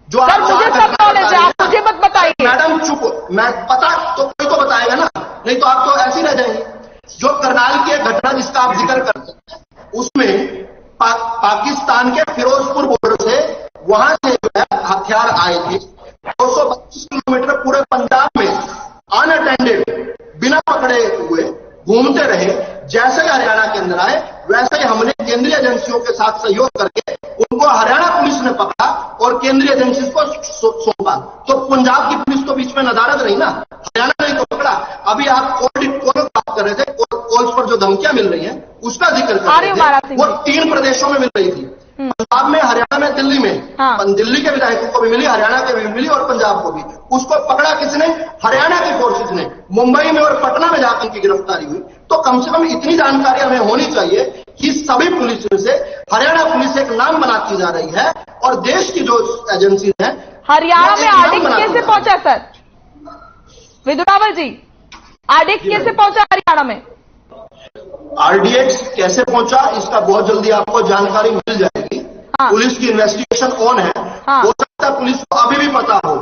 जो सर मुझे सब नॉलेज है, आप मुझे मत बताइए। मैडम चुप, मैं पता तो कोई तो बताएगा ना, नहीं तो आप तो ऐसे ही रह जाएंगे। जो करनाल की एक घटना जिसका आप जिक्र करते हैं, उसमें पाकिस्तान के फिरोजपुर बॉर्डर से वहां से जो है हथियार आए थे, 232 किलोमीटर पूरे पंजाब में अनअटेंडेड, बिना पकड़े हुए घूमते रहे। जैसे ही हरियाणा के अंदर आए वैसे ही हमने केंद्रीय एजेंसियों के साथ सहयोग करके उनको हरियाणा पुलिस ने पकड़ा और केंद्रीय एजेंसी को सौंपा। तो पंजाब की पुलिस तो बीच में नदारद रही ना, हरियाणा ने तो पकड़ा। अभी आप बात कर रहे थे, कॉल्स पर जो धमकियां मिल रही हैं उसका जिक्र कर रहे थे, वो 3 प्रदेशों में मिल रही थी, पंजाब में, हरियाणा में, दिल्ली में। दिल्ली के विधायकों को भी मिली, हरियाणा के भी मिली और पंजाब को भी। उसको पकड़ा किसने? हरियाणा की फोर्सेज ने। मुंबई में और पटना में जाकर उनकी गिरफ्तारी हुई। तो कम से कम इतनी जानकारी हमें होनी चाहिए कि सभी पुलिस से हरियाणा पुलिस एक नाम बनाती जा रही है, और देश की जो एजेंसी है हरियाणा में आरडीएक्स कैसे पहुंचा सर? विदुरावल जी, आरडीएक्स कैसे पहुंचा हरियाणा में? आरडीएक्स कैसे पहुंचा इसका बहुत जल्दी आपको जानकारी मिल जाएगी। पुलिस की इन्वेस्टिगेशन ऑन है। हो सकता है पुलिस को अभी भी पता हो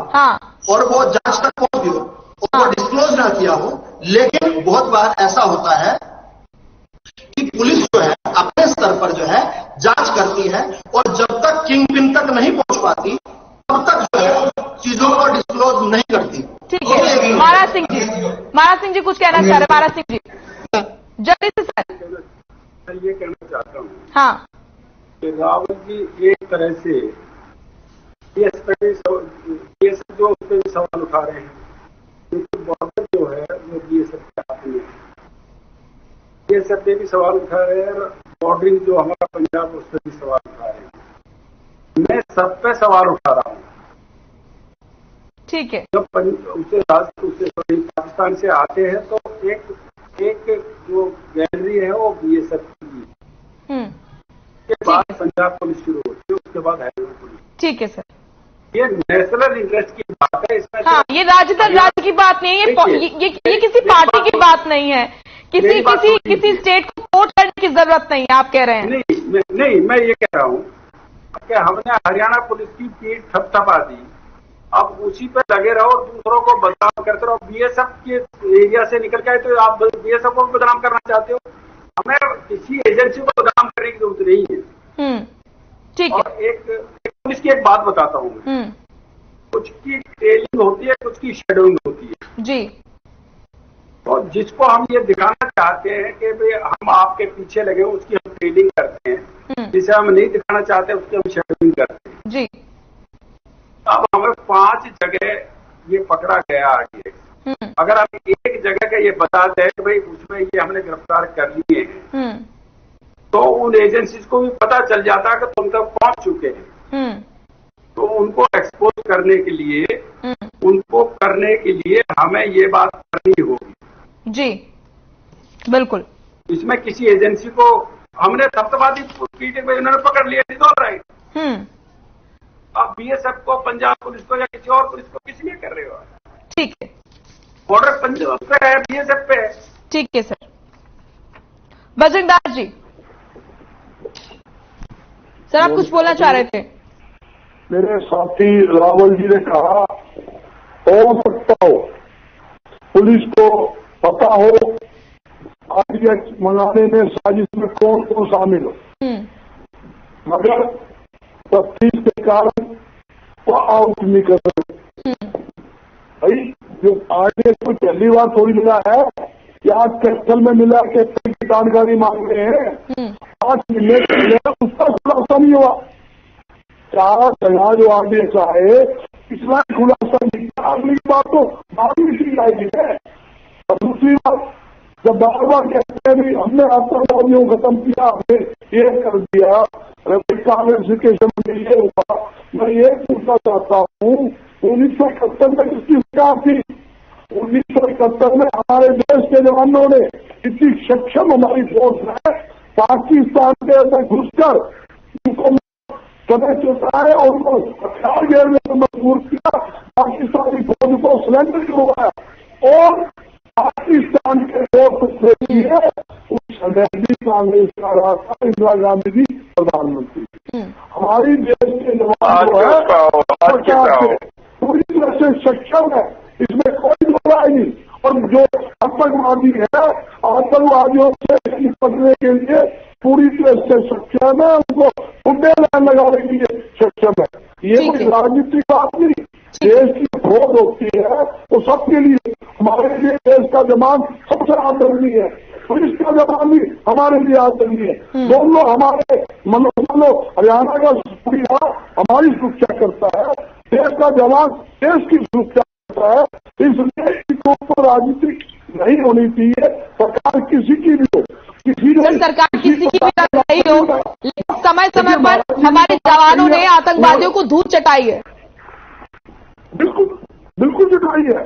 और वो जांच तक पहुंच गई हो और वो डिस्क्लोज ना किया हो, लेकिन बहुत बार ऐसा होता है कि पुलिस जो है अपने स्तर पर जो है जांच करती है, और जब तक किंग पिन तक नहीं पहुंच पाती तब तक जो है चीजों को डिस्क्लोज नहीं करती। ठीक है महाराज सिंह जी कुछ कहना चाह रहे? महाराज सिंह जी जल्दी से सर। मैं ये कहना चाहता हूँ कि रावल जी एक तरह से जो उस पर सवाल उठा रहे हैं, क्योंकि बॉर्डर जो है वो बीएसएफ के हाथ में है। बीएसएफ पे भी सवाल उठा रहे हैं, बॉर्डरिंग जो हमारा पंजाब उस पर भी सवाल उठा रहे हैं। मैं सब पे सवाल उठा रहा हूँ। ठीक है। जब उसे पाकिस्तान से आते हैं तो एक जो गैलरी है वो बीएसएफ की, उसके बाद पंजाब पुलिस शुरू होती है, उसके बाद हरियाणा पुलिस। ठीक है सर, ये नेशनल इंटरेस्ट की बात है इसमें। हाँ, ये राज्य की बात नहीं है, ये किसी पार्टी की बात नहीं है, किसी स्टेट को वोट करने की जरूरत नहीं है, आप कह रहे हैं। नहीं, मैं ये कह रहा हूँ कि हमने हरियाणा पुलिस की पीठ थपथपा दी, अब उसी पे लगे रहो और दूसरों को बदनाम करते रहो। बीएसएफ के एरिया से निकल के आए तो आप बीएसएफ को बदनाम करना चाहते हो। हमें किसी एजेंसी को बदनाम करने की जरूरत नहीं है। ठीक है। और एक पुलिस की एक बात बताता हूँ, कुछ की ट्रेनिंग होती है, कुछ की शेड्यूलिंग होती है जी। तो जिसको हम ये दिखाना चाहते हैं कि भाई हम आपके पीछे लगे, उसकी हम ट्रेनिंग करते हैं, जिसे हम नहीं दिखाना चाहते उसकी हम शेड्यूलिंग करते हैं जी। अब हमें 5 जगह ये पकड़ा गया आगे। अगर हम एक जगह का ये बता दें कि भाई उसमें ये हमने गिरफ्तार कर लिए हैं, तो उन एजेंसीज को भी पता चल जाता कि तुम तक पहुंच चुके हैं। तो उनको एक्सपोज करने के लिए हमें ये बात करनी होगी जी। बिल्कुल। इसमें किसी एजेंसी को हमने थपथपादी पीटे में उन्होंने पकड़ लिया, ऑल राइट। अब बीएसएफ को, पंजाब पुलिस को या किसी और पुलिस को किस लिए कर रहे हो? ठीक है। बॉर्डर पंजाब पे है, बीएसएफ पे है। ठीक है सर। बजरंग दास जी, सर आप कुछ बोलना चाह रहे थे? मेरे साथी रावल जी ने कहा, हो सकता हो पुलिस को पता हो आरडीएक्स मंगाने में साजिश में कौन कौन शामिल हो, मगर तफ्तीश के कारण वो आउट नहीं कर रहे। भाई जो आरडीएक्स को पहली बार थोड़ी मिला है कि आज कैथल में मिला के जानकारी मांग रहे हैं, 8 महीने पहले उसका खुलासा नहीं हुआ। 4 जगह जो आरडीएक्स आए, इतना खुलासा नहीं किया। अगली बात तो बाद में की जाएगी है। और दूसरी बात, जब बार बार कहते हैं भी हमने आतंकवादियों को खत्म किया, हमने ये कर दिया, क्लासिफिकेशन में ये हुआ, मैं ये पूछना चाहता हूँ 1971 में किसकी सरकार थी? 1971 में हमारे देश के जवानों ने इतनी सक्षम हमारी फोर्स है, पाकिस्तान के अंदर घुसकर उनको समय चुकाए और उनको हथियार घेरने में मजबूर किया, पाकिस्तानी फौज को सिलेंडर करवाया और पाकिस्तान के फोर्स से उस समय भी कांग्रेस का रहा था, इंदिरा गांधी जी प्रधानमंत्री। हमारी देश के जवान जो है पूरी तरह से सक्षम है, इसमें कोई बुराई नहीं। और जो आतंकवादी है, आतंकवादियों से निपटने के लिए पूरी तरह से सक्षम है, उनको उड्डे लाइन लगाने के लिए सक्षम है। ये कोई राजनीतिक बात नहीं, देश की खोज होती है वो सबके लिए। हमारे लिए देश का जवान सबसे आदरणीय है, पुलिस का जवान भी हमारे लिए आदरणीय है। दोनों हमारे मनो हरियाणा का सुरक्षा हमारी सुरक्षा करता है, देश का जवान देश की सुरक्षा करता है। इसलिए इसके ऊपर राजनीति नहीं होनी चाहिए। सरकार किसी की भी हो, सरकार किसी की भी नहीं हो, लेकिन समय समय पर हमारे जवानों ने आतंकवादियों को धूल चटाई है। बिल्कुल चटाई है।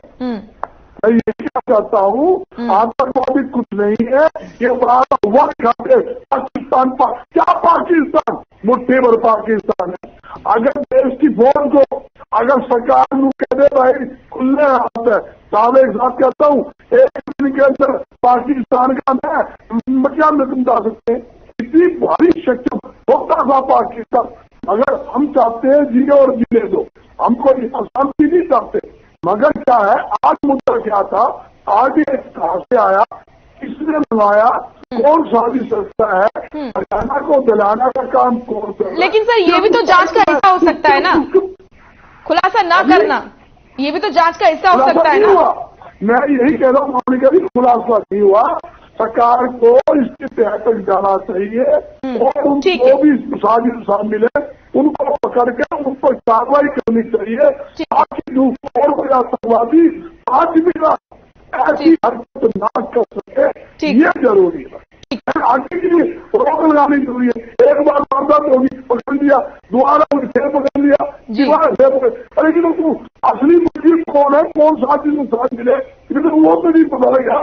मैं ये क्या चाहता हूँ, आतंकवादी कुछ नहीं है, ये बड़ा हुआ खाते पाकिस्तान क्या पाकिस्तान मुट्ठी भर पाकिस्तान है। अगर देश की फौज को अगर सरकार को कह दे भाई खुले हाथ है, सारे एक साथ कहता हूँ 1 दिन के अंदर पाकिस्तान का मैं क्या बता सकते हैं, इतनी भारी सक्षम होता था पाकिस्तान। अगर हम चाहते हैं जिए और जीने दो, हम कोई अशांति नहीं चाहते, मगर क्या है आज मुद्दा क्या था, आरडीएक्स कहां से आया, किसने मंगाया, कौन साजिश रखता है, हरियाणा को दिलाना का काम कौन कर रहा है। लेकिन सर ये भी तो जांच का हिस्सा हो सकता है ना, खुलासा ना करना ये भी तो जांच का हिस्सा हो सकता है ना। मैं यही कह रहा हूँ, कभी खुलासा नहीं हुआ, सरकार को इसके तहत तक जाना चाहिए और उनको भी साजिश शामिल है उनको पकड़ के उन पर कार्रवाई करनी चाहिए ताकि जो और कोई आतंकवादी आज भी ना ऐसी हरकत ना कर सके, ये जरूरी है। आगे की रोक लगानी जरूरी है। एक बार वारदात होगी, पकड़ लिया, दोबारा फिर पकड़ लिया, दोबारा फिर पकड़, अरे कि तू असली मुजरिम कौन है, कौन सा चीज साथ मिले, वो तो नहीं पता लगा।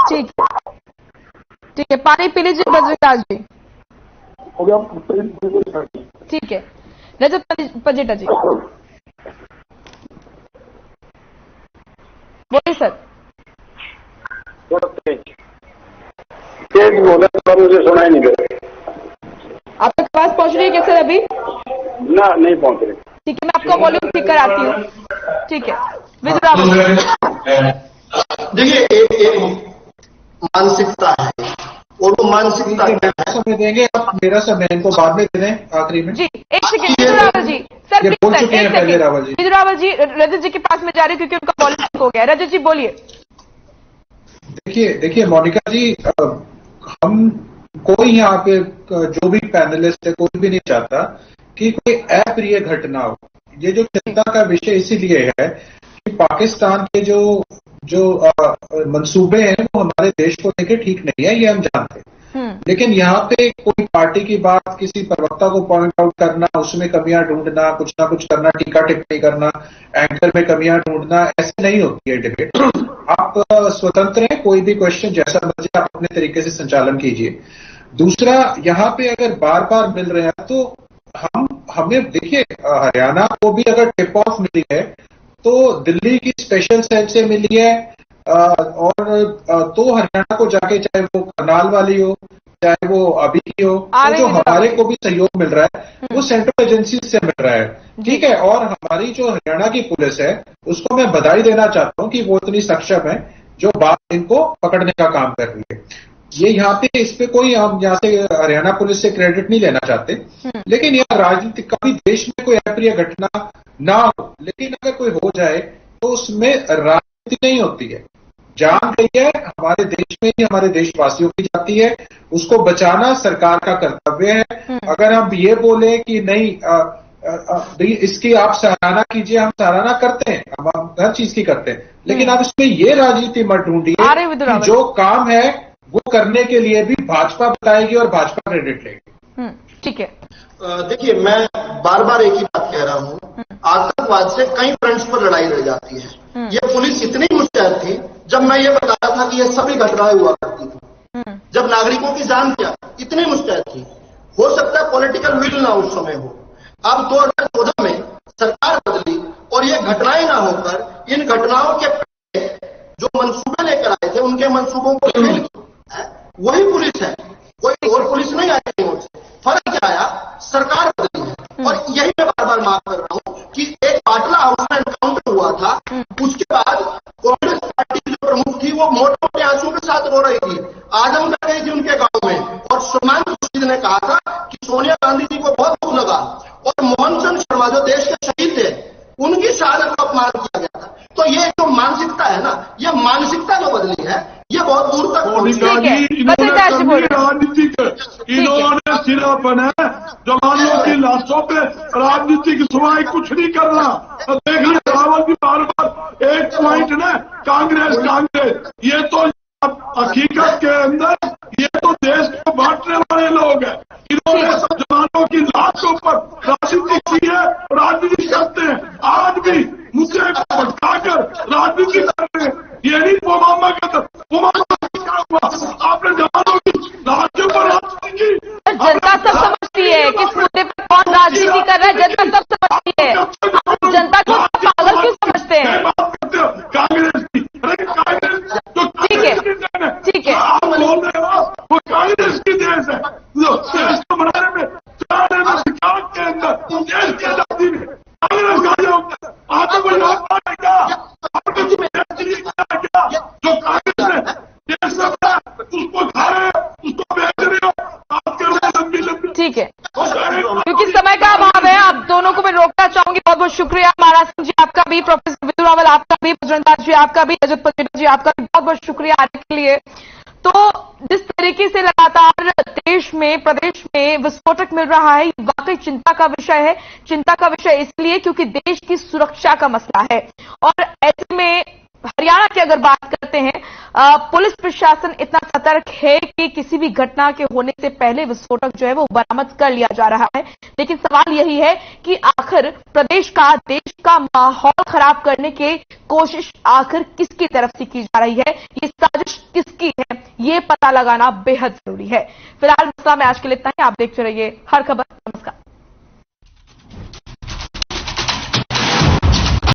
ठीक है, पानी पी लीजिए बजरंगदास जी। हो गया, ठीक है, रजत पजेटा जी बोलिए सर। तेज बोले तो मुझे सुनाई नहीं दे रहा। आप तक आवाज पहुंच रही है क्या सर अभी? ना, नहीं पहुंच रही। ठीक है, मैं आपका वॉल्यूम ठीक कराती हूँ। ठीक है, विजय देखिए, एक मानसिकता है, और वो मानसिकता क्या है? समय देंगे आप, मेरा समय इनको बाद में दे दें आखिरी में। जी, एक सेकंड विजय रावल जी, सर बोल चुके हैं पहले रावल जी। विजय रावल जी रजत जी के पास में जा रही क्योंकि उनका वॉल्यूम हो गया। रजत जी बोलिए। देखिए मोनिका जी, हम कोई यहाँ पे जो भी पैनलिस्ट है, कोई भी नहीं चाहता कि कोई अप्रिय घटना हो। ये जो चिंता का विषय इसीलिए है कि पाकिस्तान के जो मंसूबे हैं वो हमारे देश को लेकर ठीक नहीं है, ये हम जानते हैं। लेकिन यहाँ पे कोई पार्टी की बात किसी प्रवक्ता को पॉइंट आउट करना, उसमें कमियां ढूंढना, कुछ ना कुछ करना, टीका टिप्पणी करना, एंकर में कमियां ढूंढना, ऐसे नहीं होती है डिबेट। आप स्वतंत्र हैं, कोई भी क्वेश्चन जैसा मर्जी आप अपने तरीके से संचालन कीजिए। दूसरा, यहाँ पे अगर बार बार मिल रहे हैं तो हमें देखिए, हरियाणा को भी अगर टिप ऑफ मिली है तो दिल्ली की स्पेशल सेल से मिली है, और तो हरियाणा को जाके, चाहे वो करनाल वाली हो, चाहे वो अभी की हो, तो जो हमारे को भी सहयोग मिल रहा है वो सेंट्रल एजेंसी से मिल रहा है। ठीक है, और हमारी जो हरियाणा की पुलिस है उसको मैं बधाई देना चाहता हूं कि वो इतनी सक्षम है जो बात इनको पकड़ने का काम कर रही है। ये यहाँ पे, इस पे कोई, हम यहाँ से हरियाणा पुलिस से क्रेडिट नहीं लेना चाहते, लेकिन यहाँ राजनीति, कभी देश में कोई अप्रिय घटना ना हो, लेकिन अगर कोई हो जाए तो उसमें राजनीति नहीं होती है। जान गई है हमारे देश में ही, हमारे देशवासियों की जाती है, उसको बचाना सरकार का कर्तव्य है। अगर हम ये बोले कि नहीं इसकी आप सराहना कीजिए, हम सराहना करते हैं, हम हर चीज की करते हैं, लेकिन आप इसमें ये राजनीति मत ढूंढिए। जो काम है वो करने के लिए भी भाजपा बताएगी और भाजपा क्रेडिट लेगी। ठीक है, देखिए, मैं बार बार एक ही बात कह रहा हूं, आतंकवाद से कई फ्रंट्स पर लड़ाई लड़ जाती है। ये पुलिस इतनी मुस्तैद थी जब मैं ये बताया था कि ये सभी घटनाएं हुआ करती थी, जब नागरिकों की जान क्या, इतनी मुस्तैद थी। हो सकता है पॉलिटिकल विल ना उस समय हो। अब 2014 में सरकार बदली और ये घटनाएं ना होकर इन घटनाओं के जो मंसूबे लेकर आए थे उनके मंसूबों को वही पुलिस है, कोई और पुलिस नहीं आई। फर्क क्या आया? सरकार बदली है। और यही मैं बार बार मांग कर रहा हूं कि एक पाटला हाउस में एनकाउंटर हुआ था, उसके बाद कांग्रेस पार्टी की जो प्रमुख थी वो मोटे मोटे आंसू के साथ रो रही थी, आजमगढ़ गई थी उनके गांव में, और सुमंत खुर्शीद ने कहा था कि सोनिया गांधी जी को बहुत दुख लगा, और मोहन चंद शर्मा जो देश के शहीद थे उनकी शहादत का अपमान किया गया था। तो ये जो मानसिकता है ना, ये मानसिकता जो बदली है, ये बहुत दूर तक इन्होंने सिर्फ जवानों की लाशों पे राजनीतिक सुनाई कुछ नहीं करना। तो देख लिया रावल जी बार बार एक पॉइंट ना, कांग्रेस, ये तो हकीकत के अंदर ये तो देश को बांटने वाले लोग हैं। इन्होंने जवानों की लाश के ऊपर राजनीति की है, राजनीति करते हैं, आज भी मुझे भटकाकर राजनीति करते हैं। ये नहीं पुलवामा के अंदर, पुलवामा क्या हुआ, आपने जवानों की लाश के ऊपर राजनीति की। जनता सब समझती है किस मुद्दे पर कौन राजनीति कर रहा है, जनता सब समझती है। जनता को पागल क्यों समझते हैं? कांग्रेस की, कांग्रेस जो ठीक है, आप बोल रहे हो वो कांग्रेस की देश है। देश को बनाने में सरकार के अंदर देश की आजादी में कांग्रेस का योग, आपको कोई योग पाएगा? जो कांग्रेस ने देश में बनाया उसको खा रहे हो, उसको बेच रहे हो, आपके लंबी। ठीक है, क्योंकि समय का अभाव है, आप दोनों को मैं रोकना चाहूंगी। बहुत बहुत शुक्रिया महाराज सिंह जी आपका भी, प्रोफेसर विजय रावल आपका भी, बजरंगदास जी आपका भी, रजत पजेटा जी आपका भी बहुत बहुत शुक्रिया आने के लिए। तो जिस तरीके से लगातार देश में, प्रदेश में विस्फोटक मिल रहा है, वाकई चिंता का विषय है। चिंता का विषय इसलिए क्योंकि देश की सुरक्षा का मसला है। और ऐसे में हरियाणा की अगर बात करते हैं, पुलिस प्रशासन इतना सतर्क है कि किसी भी घटना के होने से पहले विस्फोटक जो है वो बरामद कर लिया जा रहा है। लेकिन सवाल यही है कि आखिर प्रदेश का, देश का माहौल खराब करने की कोशिश आखिर किसकी तरफ से की जा रही है, ये साजिश किसकी है, ये पता लगाना बेहद जरूरी है। फिलहाल मसला में आज के लिए इतना ही। आप देखते रहिए हर खबर। नमस्कार।